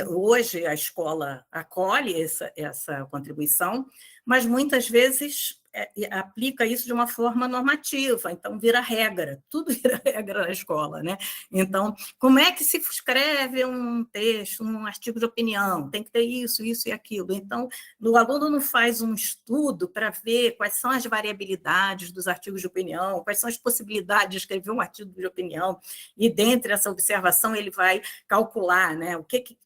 hoje a escola acolhe essa contribuição, mas muitas vezes aplica isso de uma forma normativa, então vira regra, tudo vira regra na escola. Né? Então, como é que se escreve um texto, um artigo de opinião? Tem que ter isso, isso e aquilo. Então, o aluno não faz um estudo para ver quais são as variabilidades dos artigos de opinião, quais são as possibilidades de escrever um artigo de opinião, e dentre essa observação ele vai calcular, né,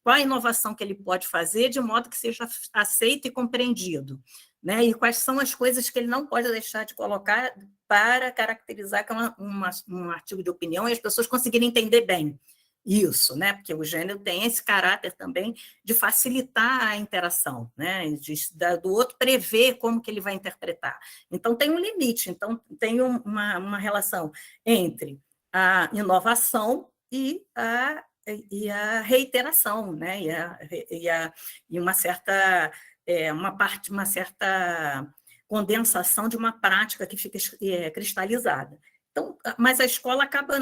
qual a inovação que ele pode fazer de modo que seja aceito e compreendido. Né, e quais são as coisas que ele não pode deixar de colocar para caracterizar que é um artigo de opinião e as pessoas conseguirem entender bem isso, né, porque o gênero tem esse caráter também de facilitar a interação, né, do outro prever como que ele vai interpretar. Então, tem um limite, então tem uma relação entre a inovação e a reiteração, né, e uma certa... uma certa condensação de uma prática que fica cristalizada. Então, mas a escola acaba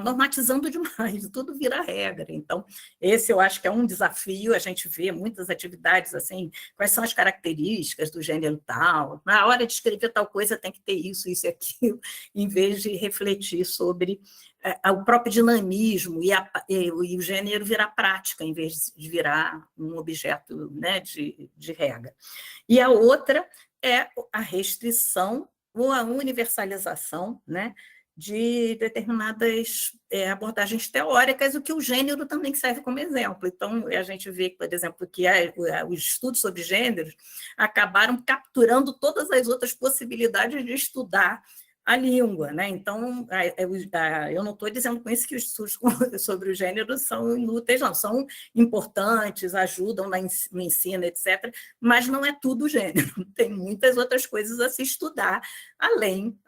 normatizando demais, tudo vira regra. Então, esse eu acho que é um desafio, a gente vê muitas atividades assim, quais são as características do gênero tal, na hora de escrever tal coisa tem que ter isso, isso e aquilo, em vez de refletir sobre o próprio dinamismo e o gênero virar prática, em vez de virar um objeto, né, de regra. E a outra é a restrição ou a universalização, né, de determinadas abordagens teóricas, o que o gênero também serve como exemplo. Então, a gente vê, por exemplo, que os estudos sobre gêneros acabaram capturando todas as outras possibilidades de estudar a língua. Né? Então, eu não estou dizendo com isso que os estudos sobre o gênero são inúteis, não, são importantes, ajudam no ensino, etc., mas não é tudo gênero, tem muitas outras coisas a se estudar, além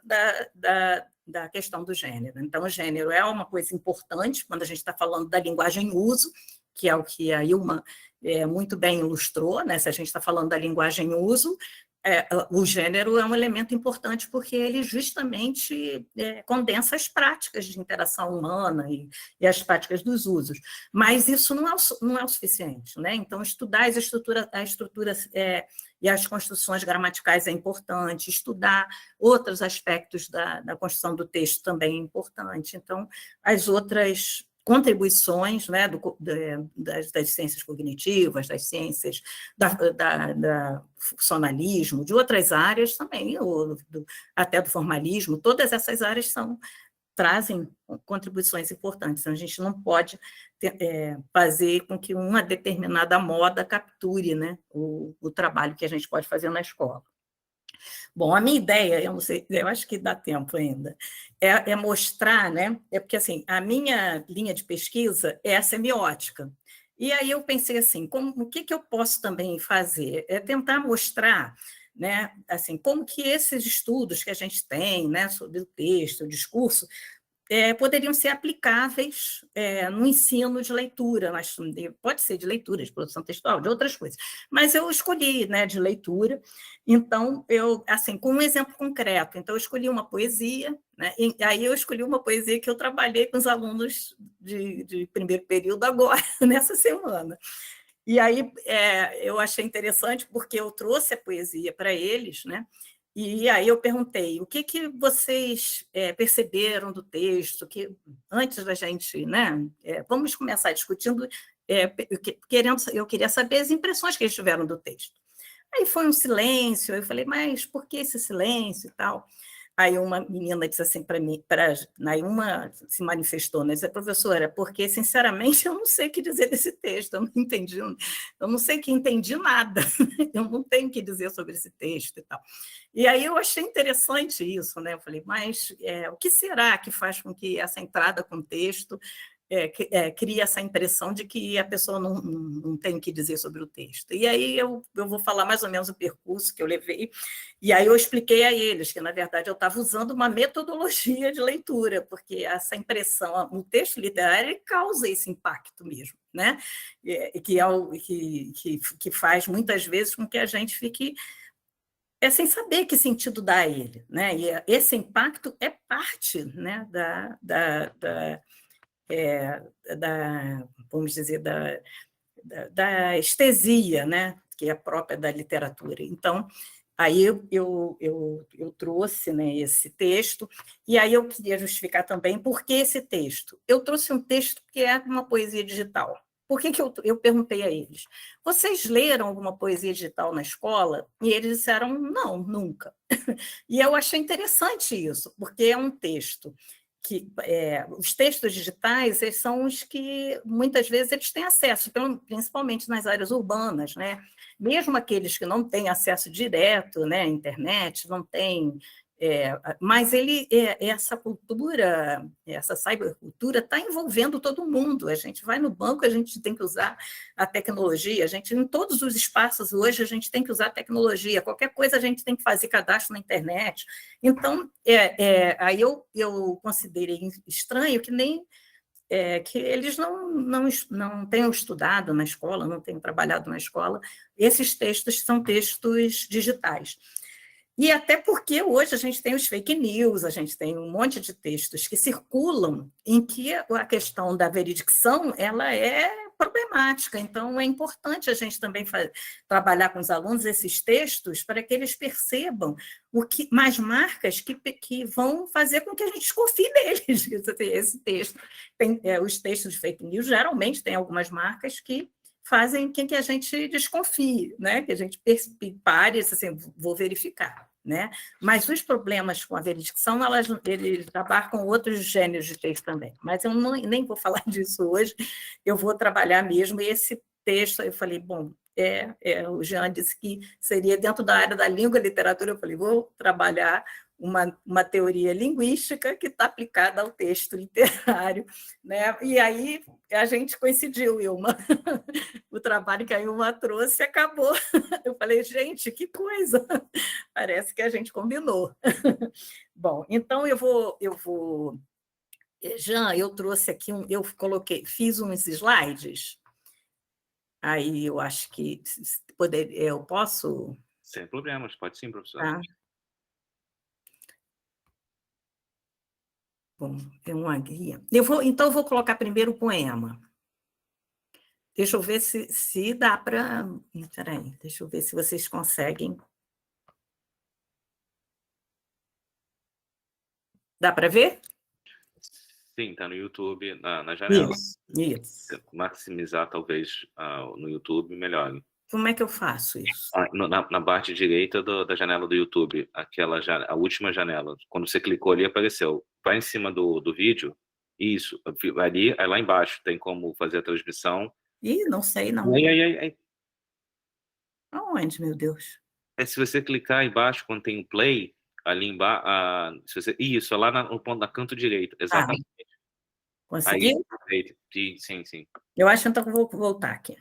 da questão do gênero. Então, o gênero é uma coisa importante quando a gente está falando da linguagem uso, que é o que a Ilma muito bem ilustrou, né? Se a gente está falando da linguagem uso, o gênero é um elemento importante porque ele justamente condensa as práticas de interação humana e as práticas dos usos. Mas isso não é o suficiente. Né? Então, estudar a estrutura e as construções gramaticais é importante, estudar outros aspectos da construção do texto também é importante. Então, as outras contribuições, né, das ciências cognitivas, das ciências da funcionalismo, de outras áreas também, até do formalismo, todas essas áreas trazem contribuições importantes. Então, a gente não pode fazer com que uma determinada moda capture, né, o trabalho que a gente pode fazer na escola. Bom, a minha ideia, eu não sei, eu acho que dá tempo ainda, é mostrar, né? Porque assim, a minha linha de pesquisa é a semiótica. E aí eu pensei assim, o que eu posso também fazer? É tentar mostrar, né, assim, como que esses estudos que a gente tem, né, sobre o texto, o discurso, poderiam ser aplicáveis no ensino de leitura, pode ser de leitura, de produção textual, de outras coisas, mas eu escolhi, né, de leitura, então, assim, com um exemplo concreto, então eu escolhi uma poesia, né, e aí eu escolhi uma poesia que eu trabalhei com os alunos de primeiro período agora, nessa semana. E aí eu achei interessante porque eu trouxe a poesia para eles, né? E aí eu perguntei, o que vocês perceberam do texto, que antes da gente, né, vamos começar discutindo, eu queria saber as impressões que eles tiveram do texto. Aí foi um silêncio, eu falei, mas por que esse silêncio e tal? Aí uma menina disse assim para mim, aí uma se manifestou, né? Disse, professora, porque, sinceramente, eu não sei o que dizer desse texto, eu não entendi, eu não sei que entendi nada, eu não tenho o que dizer sobre esse texto e tal. E aí eu achei interessante isso, né? Eu falei, mas o que será que faz com que essa entrada com texto cria essa impressão de que a pessoa não tem o que dizer sobre o texto. E aí eu vou falar mais ou menos o percurso que eu levei, e aí eu expliquei a eles que, na verdade, eu estava usando uma metodologia de leitura, porque essa impressão, o texto literário causa esse impacto mesmo, né? Que faz, muitas vezes, com que a gente fique sem saber que sentido dá a ele, né? E esse impacto é parte, né, vamos dizer, da estesia, né, que é própria da literatura. Então, aí eu trouxe, né, esse texto, e aí eu queria justificar também por que esse texto. Eu trouxe um texto que é uma poesia digital. Por que eu perguntei a eles? Vocês leram alguma poesia digital na escola? E eles disseram, não, nunca. E eu achei interessante isso, porque é um texto que os textos digitais eles são os que muitas vezes eles têm acesso, principalmente nas áreas urbanas, né? Mesmo aqueles que não têm acesso direto, né, à internet, não têm, mas essa cultura, essa cybercultura está envolvendo todo mundo. A gente vai no banco, a gente tem que usar a tecnologia, a gente em todos os espaços hoje a gente tem que usar a tecnologia, qualquer coisa a gente tem que fazer cadastro na internet. Então, aí eu considerei estranho que nem que eles não tenham estudado na escola, não tenham trabalhado na escola. Esses textos são textos digitais. E até porque hoje a gente tem os fake news, a gente tem um monte de textos que circulam em que a questão da veridicção ela é problemática. Então, é importante a gente também trabalhar com os alunos esses textos para que eles percebam mais marcas que vão fazer com que a gente desconfie deles. Esse texto, os textos de fake news geralmente têm algumas marcas que fazem com que a gente desconfie, né? Que a gente pare, assim, vou verificar. Né? Mas os problemas com a veridicção, eles abarcam outros gêneros de texto também. Mas eu nem vou falar disso hoje, eu vou trabalhar mesmo esse texto. Eu falei, bom, o Jean disse que seria dentro da área da língua e literatura, eu falei, vou trabalhar uma teoria linguística que está aplicada ao texto literário, né? E aí a gente coincidiu, Ilma. O trabalho que a Ilma trouxe acabou. Eu falei, gente, que coisa! Parece que a gente combinou. Bom, então eu vou. Jean, eu trouxe aqui eu fiz uns slides. Aí eu acho que eu posso. Sem problemas, pode sim, professor. Tá? Bom, tem uma guia. Então, eu vou colocar primeiro o poema. Deixa eu ver se dá para. Peraí, deixa eu ver se vocês conseguem. Dá para ver? Sim, está no YouTube, na janela. Isso. Maximizar, talvez, no YouTube, melhor. Como é que eu faço isso? Na parte direita da janela do YouTube, a última janela. Quando você clicou ali, apareceu. Vai em cima do vídeo, isso, ali, aí lá embaixo tem como fazer a transmissão. Ih, não sei, não. Aí. Aonde, meu Deus? Se você clicar embaixo, quando tem um play, ali embaixo, isso, é lá no ponto da canto direito, exatamente. Conseguiu? Aí, sim, sim. Eu acho então que eu vou voltar aqui.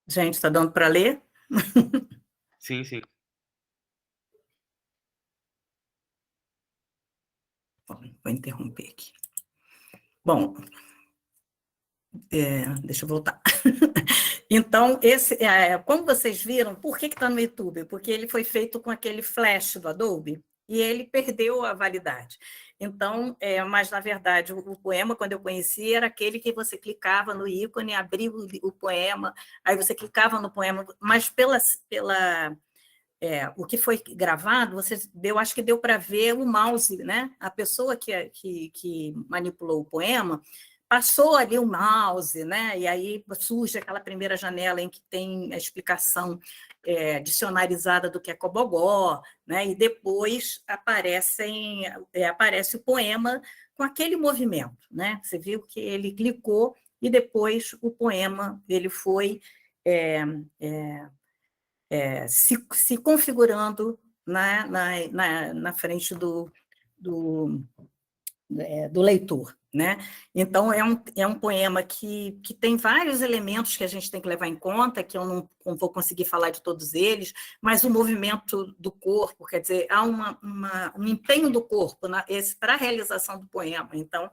Gente, está dando para ler? Sim, sim. Vou interromper aqui. Bom, deixa eu voltar. Então, como vocês viram, por que está no YouTube? Porque ele foi feito com aquele flash do Adobe e ele perdeu a validade. Então, mas, na verdade, o poema, quando eu conheci, era aquele que você clicava no ícone, abria o poema, aí você clicava no poema, mas o que foi gravado, eu acho que deu para ver o mouse, né? A pessoa que manipulou o poema passou ali o mouse, né? E aí surge aquela primeira janela em que tem a explicação dicionarizada do que é cobogó, né? E depois aparece o poema com aquele movimento, né? Você viu que ele clicou e depois o poema ele foi se configurando na frente do leitor. Né? Então, é um poema que tem vários elementos que a gente tem que levar em conta, que eu não vou conseguir falar de todos eles, mas o movimento do corpo, quer dizer, há um empenho do corpo para a realização do poema. Então,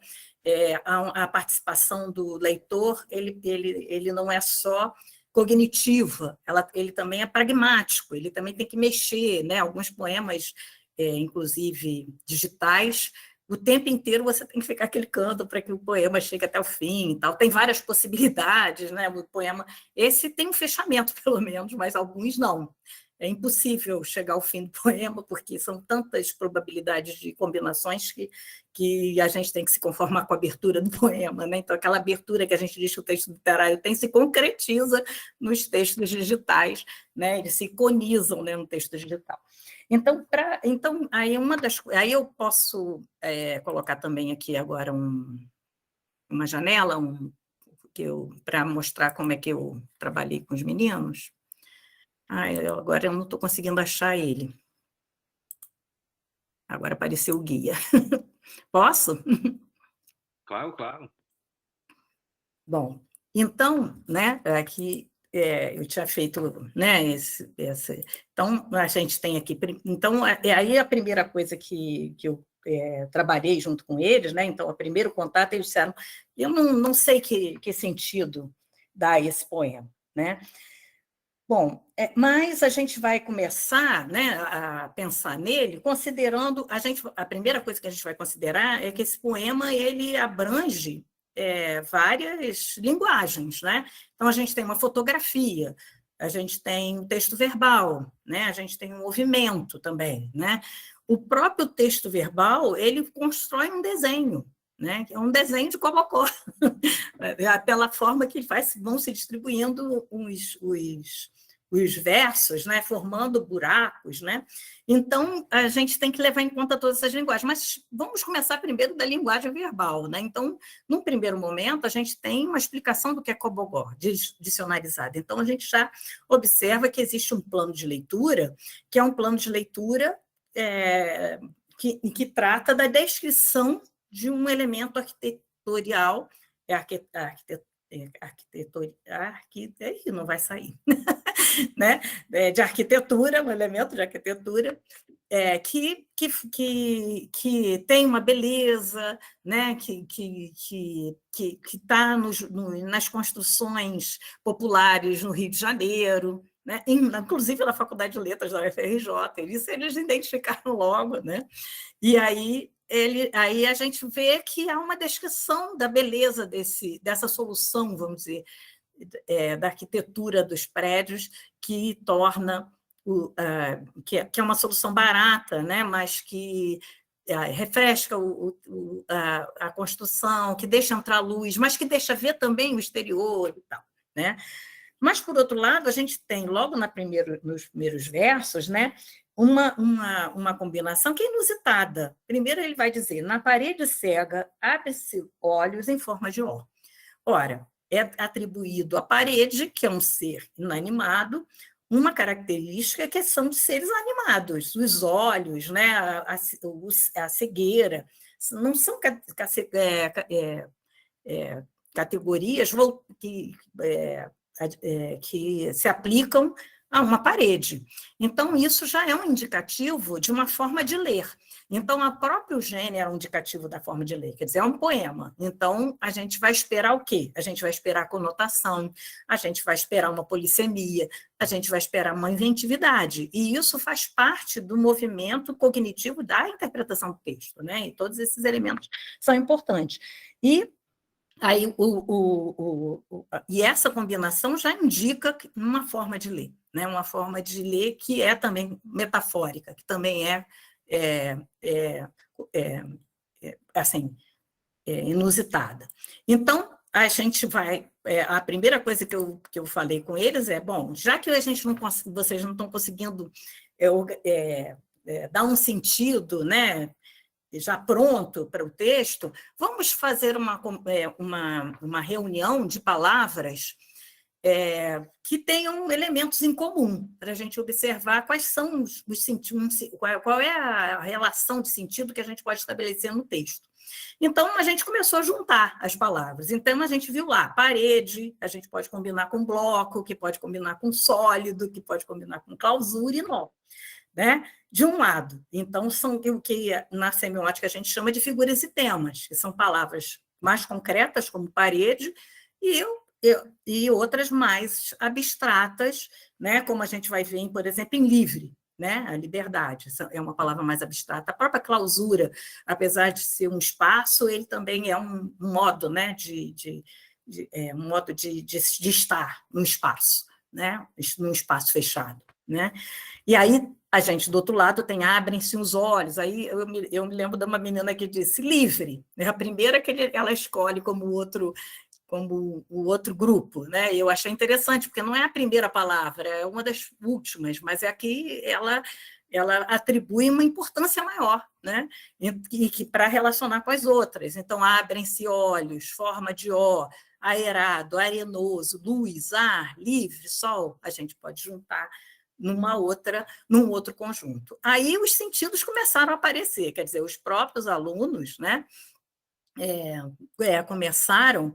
a participação do leitor, ele não é só cognitiva, ele também é pragmático, ele também tem que mexer, né? Alguns poemas, inclusive digitais, o tempo inteiro você tem que ficar clicando para que o poema chegue até o fim. Tal. Tem várias possibilidades, né? O poema, esse tem um fechamento, pelo menos, mas alguns não. É impossível chegar ao fim do poema, porque são tantas probabilidades de combinações que a gente tem que se conformar com a abertura do poema. Né? Então, aquela abertura que a gente diz que o texto literário tem se concretiza nos textos digitais, né? Eles se iconizam, né, no texto digital. Então, aí eu posso colocar também aqui agora uma janela para mostrar como é que eu trabalhei com os meninos. Agora eu não estou conseguindo achar ele. Agora apareceu o guia. Posso? Claro, claro. Bom, então, né, aqui eu tinha feito, né, então a gente tem aqui, então aí a primeira coisa que eu trabalhei junto com eles, né, então o primeiro contato eles disseram, eu não sei que sentido dá esse poema, né, bom, mas a gente vai começar, né, a pensar nele, considerando, a primeira coisa que a gente vai considerar é que esse poema, ele abrange várias linguagens, né? Então, a gente tem uma fotografia, a gente tem um texto verbal, né? A gente tem um movimento também, né? O próprio texto verbal, ele constrói um desenho, né? É um desenho de Cobocó, pela forma que vão se distribuindo os versos, né, formando buracos, né? Então, a gente tem que levar em conta todas essas linguagens, mas vamos começar primeiro da linguagem verbal, né? Então, num primeiro momento, a gente tem uma explicação do que é Cobogó, dicionarizada. Então, a gente já observa que existe um plano de leitura, que é um plano de leitura que trata da descrição de um elemento arquitetorial, não vai sair, né? De arquitetura, um elemento de arquitetura, que tem uma beleza, né? que está nas construções populares no Rio de Janeiro, né? Inclusive na Faculdade de Letras da UFRJ, eles identificaram logo, né? E aí a gente vê que há uma descrição da beleza dessa solução, vamos dizer, da arquitetura dos prédios, que torna que é uma solução barata, né? Mas que refresca a construção, que deixa entrar luz, mas que deixa ver também o exterior e tal, né? Mas, por outro lado, a gente tem, logo nos primeiros versos, né, uma combinação que é inusitada. Primeiro, ele vai dizer: na parede cega, abre-se olhos em forma de ó. Ora, é atribuído à parede, que é um ser inanimado, uma característica que são de seres animados, os olhos, né, a cegueira, não são categorias que que se aplicam a uma parede. Então, isso já é um indicativo de uma forma de ler. Então, o próprio gênero é um indicativo da forma de ler, quer dizer, é um poema. Então, a gente vai esperar o quê? A gente vai esperar conotação, a gente vai esperar uma polissemia, a gente vai esperar uma inventividade. E isso faz parte do movimento cognitivo da interpretação do texto, né? E todos esses elementos são importantes. E aí, e essa combinação já indica uma forma de ler, né? Uma forma de ler que é também metafórica, que também assim, inusitada. Então, a gente vai... a primeira coisa que eu falei com eles é, bom, já que vocês não estão conseguindo dar um sentido, né, já pronto para o texto, vamos fazer uma reunião de palavras que tenham elementos em comum, para a gente observar quais são os sentidos, qual é a relação de sentido que a gente pode estabelecer no texto. Então, a gente começou a juntar as palavras. Então, a gente viu lá, parede, a gente pode combinar com bloco, que pode combinar com sólido, que pode combinar com clausura e nó, né? De um lado. Então, são o que na semiótica a gente chama de figuras e temas, que são palavras mais concretas, como parede, e outras mais abstratas, né? Como a gente vai ver, por exemplo, em livre, né? A liberdade é uma palavra mais abstrata. A própria clausura, apesar de ser um espaço, ele também é um modo, né? Um modo de estar num espaço, né? Num espaço fechado, né? E aí, a gente, do outro lado, tem abrem-se os olhos. Aí eu me lembro de uma menina que disse livre, né? A primeira que ela escolhe como o outro grupo, né? Eu achei interessante, porque não é a primeira palavra, é uma das últimas, mas é a que ela atribui uma importância maior, né? E que para relacionar com as outras. Então, abrem-se olhos, forma de ó, aerado, arenoso, luz, ar, livre, sol, a gente pode juntar num outro conjunto. Aí os sentidos começaram a aparecer, quer dizer, os próprios alunos, né, começaram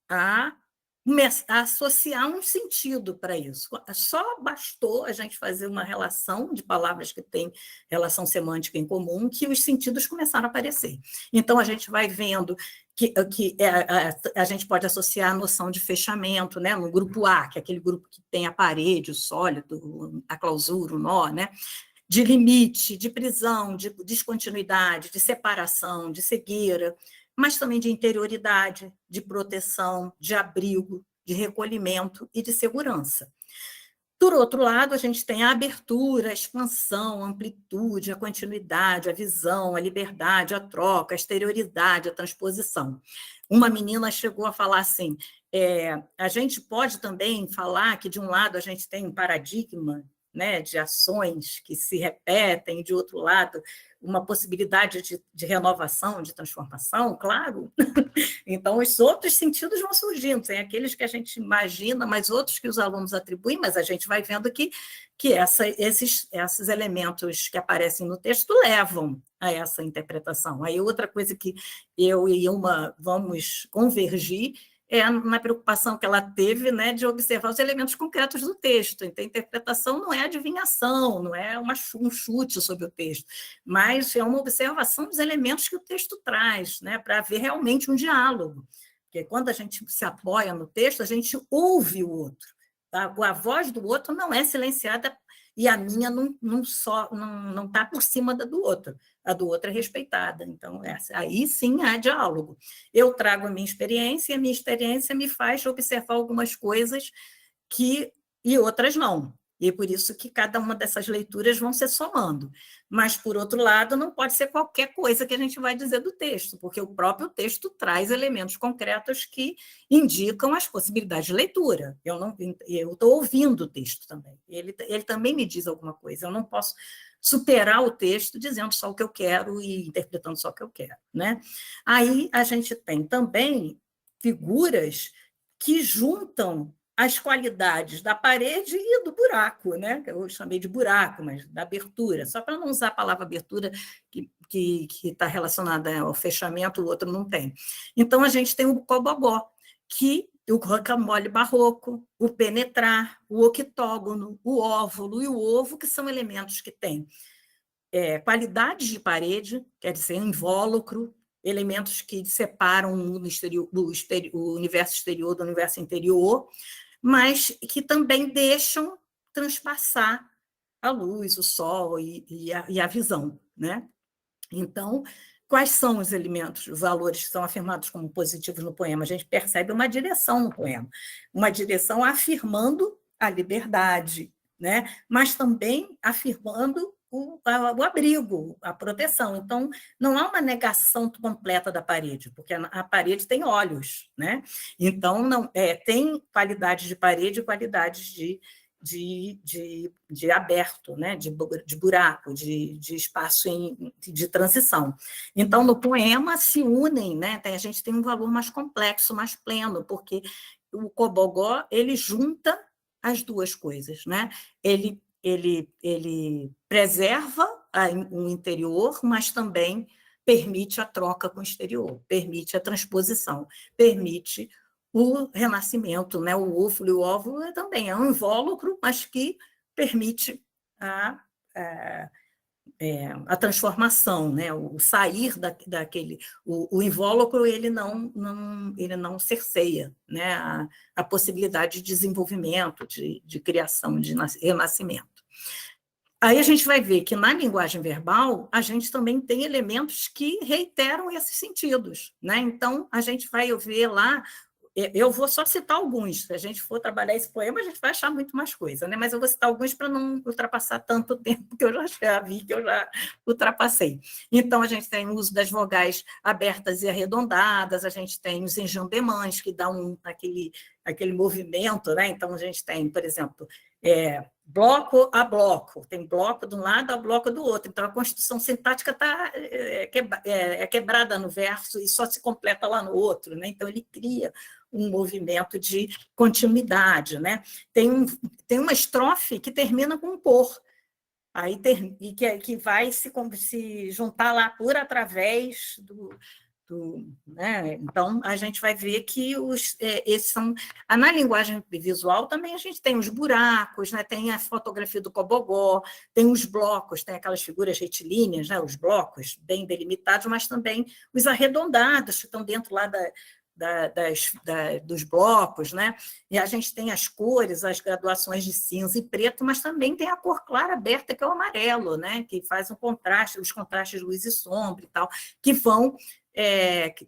a associar um sentido para isso. Só bastou a gente fazer uma relação de palavras que têm relação semântica em comum que os sentidos começaram a aparecer. Então, a gente vai vendo que a gente pode associar a noção de fechamento, né, no grupo A, que é aquele grupo que tem a parede, o sólido, a clausura, o nó, né, de limite, de prisão, de descontinuidade, de separação, de cegueira, mas também de interioridade, de proteção, de abrigo, de recolhimento e de segurança. Por outro lado, a gente tem a abertura, a expansão, a amplitude, a continuidade, a visão, a liberdade, a troca, a exterioridade, a transposição. Uma menina chegou a falar assim, a gente pode também falar que, de um lado, a gente tem um paradigma, né, de ações que se repetem, de outro lado, uma possibilidade de renovação, de transformação, claro. Então, os outros sentidos vão surgindo, tem aqueles que a gente imagina, mas outros que os alunos atribuem, mas a gente vai vendo que esses elementos que aparecem no texto levam a essa interpretação. Aí, outra coisa que eu e Ilma vamos convergir é na preocupação que ela teve, né, de observar os elementos concretos do texto. Então, a interpretação não é adivinhação, não é um chute sobre o texto, mas é uma observação dos elementos que o texto traz, né, para haver realmente um diálogo. Porque quando a gente se apoia no texto, a gente ouve o outro. Tá? A voz do outro não é silenciada e a minha não está por cima da do outro. A do outro é respeitada. Então, aí sim há diálogo. Eu trago a minha experiência e a minha experiência me faz observar algumas coisas e outras não. E por isso que cada uma dessas leituras vão se somando. Mas, por outro lado, não pode ser qualquer coisa que a gente vai dizer do texto, porque o próprio texto traz elementos concretos que indicam as possibilidades de leitura. Eu estou ouvindo o texto também. Ele também me diz alguma coisa. Eu não posso superar o texto dizendo só o que eu quero e interpretando só o que eu quero, né? Aí a gente tem também figuras que juntam as qualidades da parede e do buraco, né? Eu chamei de buraco, mas da abertura, só para não usar a palavra abertura que está relacionada ao fechamento, o outro não tem. Então, a gente tem o bocó-bobó, que o rocambole barroco, o penetrar, o octógono, o óvulo e o ovo, que são elementos que têm qualidades de parede, quer dizer, invólucro, elementos que separam o universo exterior do universo interior, mas que também deixam transpassar a luz, o sol e a visão, né? Então, quais são os elementos, os valores que são afirmados como positivos no poema? A gente percebe uma direção no poema, uma direção afirmando a liberdade, né? Mas também afirmando o abrigo, a proteção. Então, não há uma negação completa da parede, porque a parede tem olhos, né? Então, não, tem qualidades de parede e qualidades de aberto, né? de buraco, de espaço de transição. Então, no poema se unem, né? A gente tem um valor mais complexo, mais pleno, porque o Cobogó ele junta as duas coisas, né? Ele preserva o interior, mas também permite a troca com o exterior, permite a transposição, permite o renascimento, né? O óvulo e o óvulo também é um invólucro, mas que permite a transformação, né? O sair daquele... O invólucro ele não cerceia, né? a possibilidade de desenvolvimento, de criação, de renascimento. Aí a gente vai ver que na linguagem verbal a gente também tem elementos que reiteram esses sentidos, né? Então a gente vai ver lá, eu vou só citar alguns, se a gente for trabalhar esse poema a gente vai achar muito mais coisa, né? Mas eu vou citar alguns para não ultrapassar tanto tempo que eu já vi, que eu já ultrapassei. Então a gente tem o uso das vogais abertas e arredondadas, a gente tem os enjambemãs que dão aquele movimento, né? Então a gente tem, por exemplo, bloco a bloco, tem bloco de um lado a bloco do outro, então a construção sintática está quebrada no verso e só se completa lá no outro, né? Então ele cria um movimento de continuidade, né? Tem uma estrofe que termina com um por, aí que vai se juntar lá por através né? Então, a gente vai ver que esses são... Na linguagem visual também a gente tem os buracos, né? Tem a fotografia do Cobogó, tem os blocos, tem aquelas figuras retilíneas, né? Os blocos bem delimitados, mas também os arredondados que estão dentro lá dos blocos, né? E a gente tem as cores, as graduações de cinza e preto, mas também tem a cor clara aberta, que é o amarelo, né? Que faz um contraste, os contrastes de luz e sombra e tal, que vão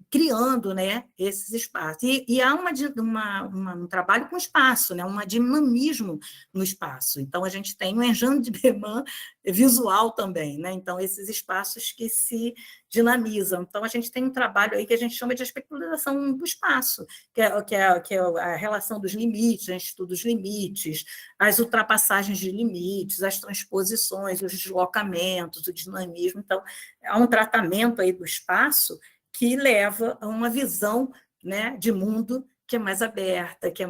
criando, né, esses espaços. E há um trabalho com espaço, né, um dinamismo no espaço. Então, a gente tem um enjambement visual também, né? Então, esses espaços que se dinamizam. Então, a gente tem um trabalho aí que a gente chama de especulação do espaço, que é a relação dos limites, a gente estuda os limites, as ultrapassagens de limites, as transposições, os deslocamentos, o dinamismo. Então, há um tratamento aí do espaço que leva a uma visão, né, de mundo que é mais aberta, que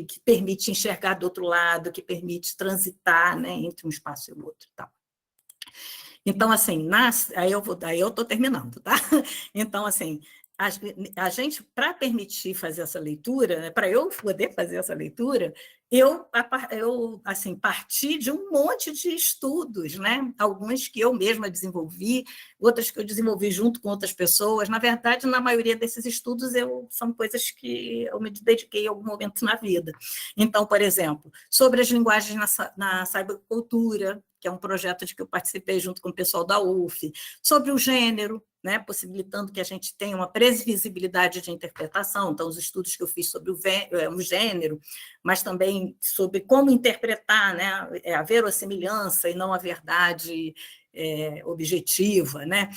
que permite enxergar do outro lado, que permite transitar, né, entre um espaço e o outro. Tal. Então, assim, aí eu estou terminando, tá? Então, assim, a gente, para permitir fazer essa leitura, né, para eu poder fazer essa leitura, eu assim, parti de um monte de estudos, né? Alguns que eu mesma desenvolvi, outras que eu desenvolvi junto com outras pessoas. Na verdade, na maioria desses estudos, são coisas que eu me dediquei em algum momento na vida. Então, por exemplo, sobre as linguagens na cybercultura, que é um projeto de que eu participei junto com o pessoal da UF, sobre o gênero, né, possibilitando que a gente tenha uma previsibilidade de interpretação, então os estudos que eu fiz sobre o gênero, mas também sobre como interpretar, né, a verossimilhança e não a verdade objetiva, né?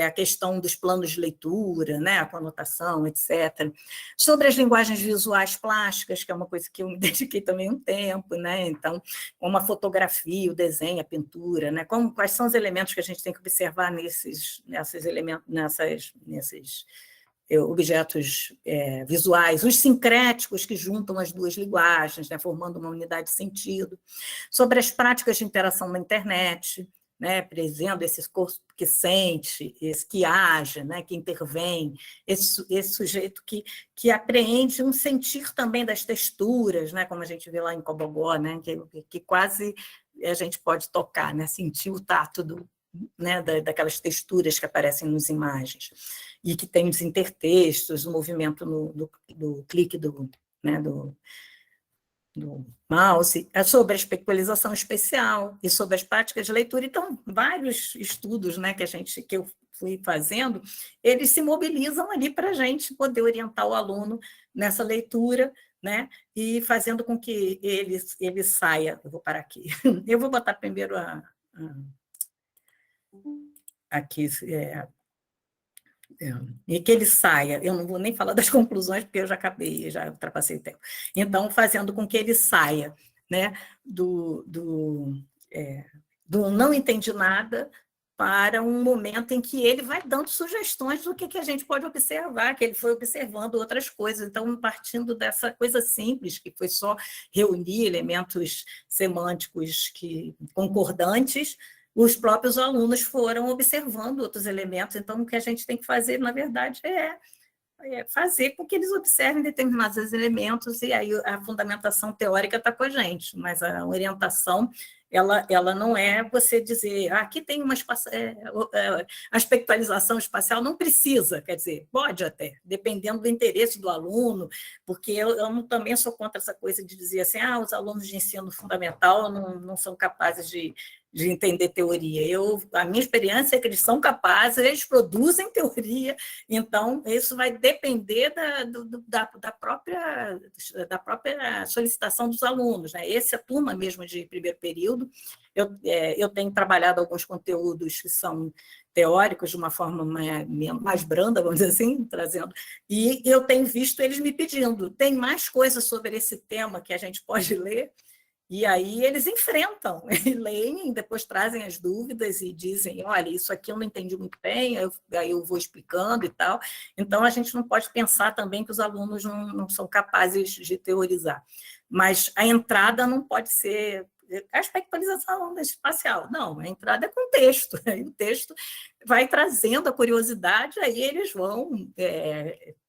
A questão dos planos de leitura, né? A conotação, etc. Sobre as linguagens visuais plásticas, que é uma coisa que eu me dediquei também um tempo, né? Então, como a fotografia, o desenho, a pintura, né? Quais são os elementos que a gente tem que observar nesses objetos visuais, os sincréticos que juntam as duas linguagens, né, formando uma unidade de sentido, sobre as práticas de interação na internet, né, presendo esse corpo que sente, esse que age, né, que intervém, esse sujeito que apreende um sentir também das texturas, né, como a gente vê lá em Cobogó, né, que quase a gente pode tocar, né, sentir o tato né, daquelas texturas que aparecem nas imagens, e que tem os intertextos, o movimento do clique né, do mouse, é sobre a espectralização especial e sobre as práticas de leitura. Então, vários estudos, né, que eu fui fazendo, eles se mobilizam ali para a gente poder orientar o aluno nessa leitura, né, e fazendo com que ele saia. Eu vou parar aqui. Eu vou botar primeiro aqui, e que ele saia, eu não vou nem falar das conclusões, porque eu já acabei, já ultrapassei o tempo. Então, fazendo com que ele saia, né, do não entendi nada para um momento em que ele vai dando sugestões do que a gente pode observar, que ele foi observando outras coisas. Então, partindo dessa coisa simples, que foi só reunir elementos semânticos concordantes, os próprios alunos foram observando outros elementos. Então, o que a gente tem que fazer, na verdade, é fazer com que eles observem determinados elementos, e aí a fundamentação teórica está com a gente, mas a orientação ela não é você dizer, aqui tem uma aspectualização espacial, não precisa, quer dizer, pode até, dependendo do interesse do aluno, porque eu também sou contra essa coisa de dizer assim, os alunos de ensino fundamental não são capazes de entender teoria. A minha experiência é que eles são capazes, eles produzem teoria, então isso vai depender da própria solicitação dos alunos, né? Essa turma mesmo de primeiro período, eu tenho trabalhado alguns conteúdos que são teóricos de uma forma mais branda, vamos dizer assim, trazendo, e eu tenho visto eles me pedindo, tem mais coisas sobre esse tema que a gente pode ler? E aí eles enfrentam, leem, depois trazem as dúvidas e dizem, olha, isso aqui eu não entendi muito bem, aí eu vou explicando e tal. Então, a gente não pode pensar também que os alunos não são capazes de teorizar. Mas a entrada não pode ser a aspectualização espacial. Não, a entrada é com texto. Aí o texto vai trazendo a curiosidade, aí eles vão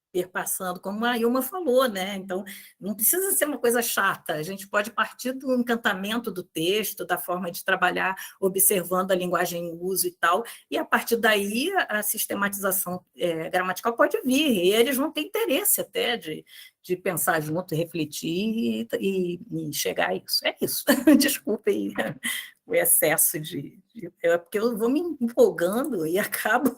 perpassando, como a Ilma falou, né? Então, não precisa ser uma coisa chata, a gente pode partir do encantamento do texto, da forma de trabalhar, observando a linguagem em uso e tal, e a partir daí a sistematização gramatical pode vir, e eles vão ter interesse até de pensar junto, refletir e chegar a isso. É isso. Desculpem o excesso porque eu vou me empolgando e acabo...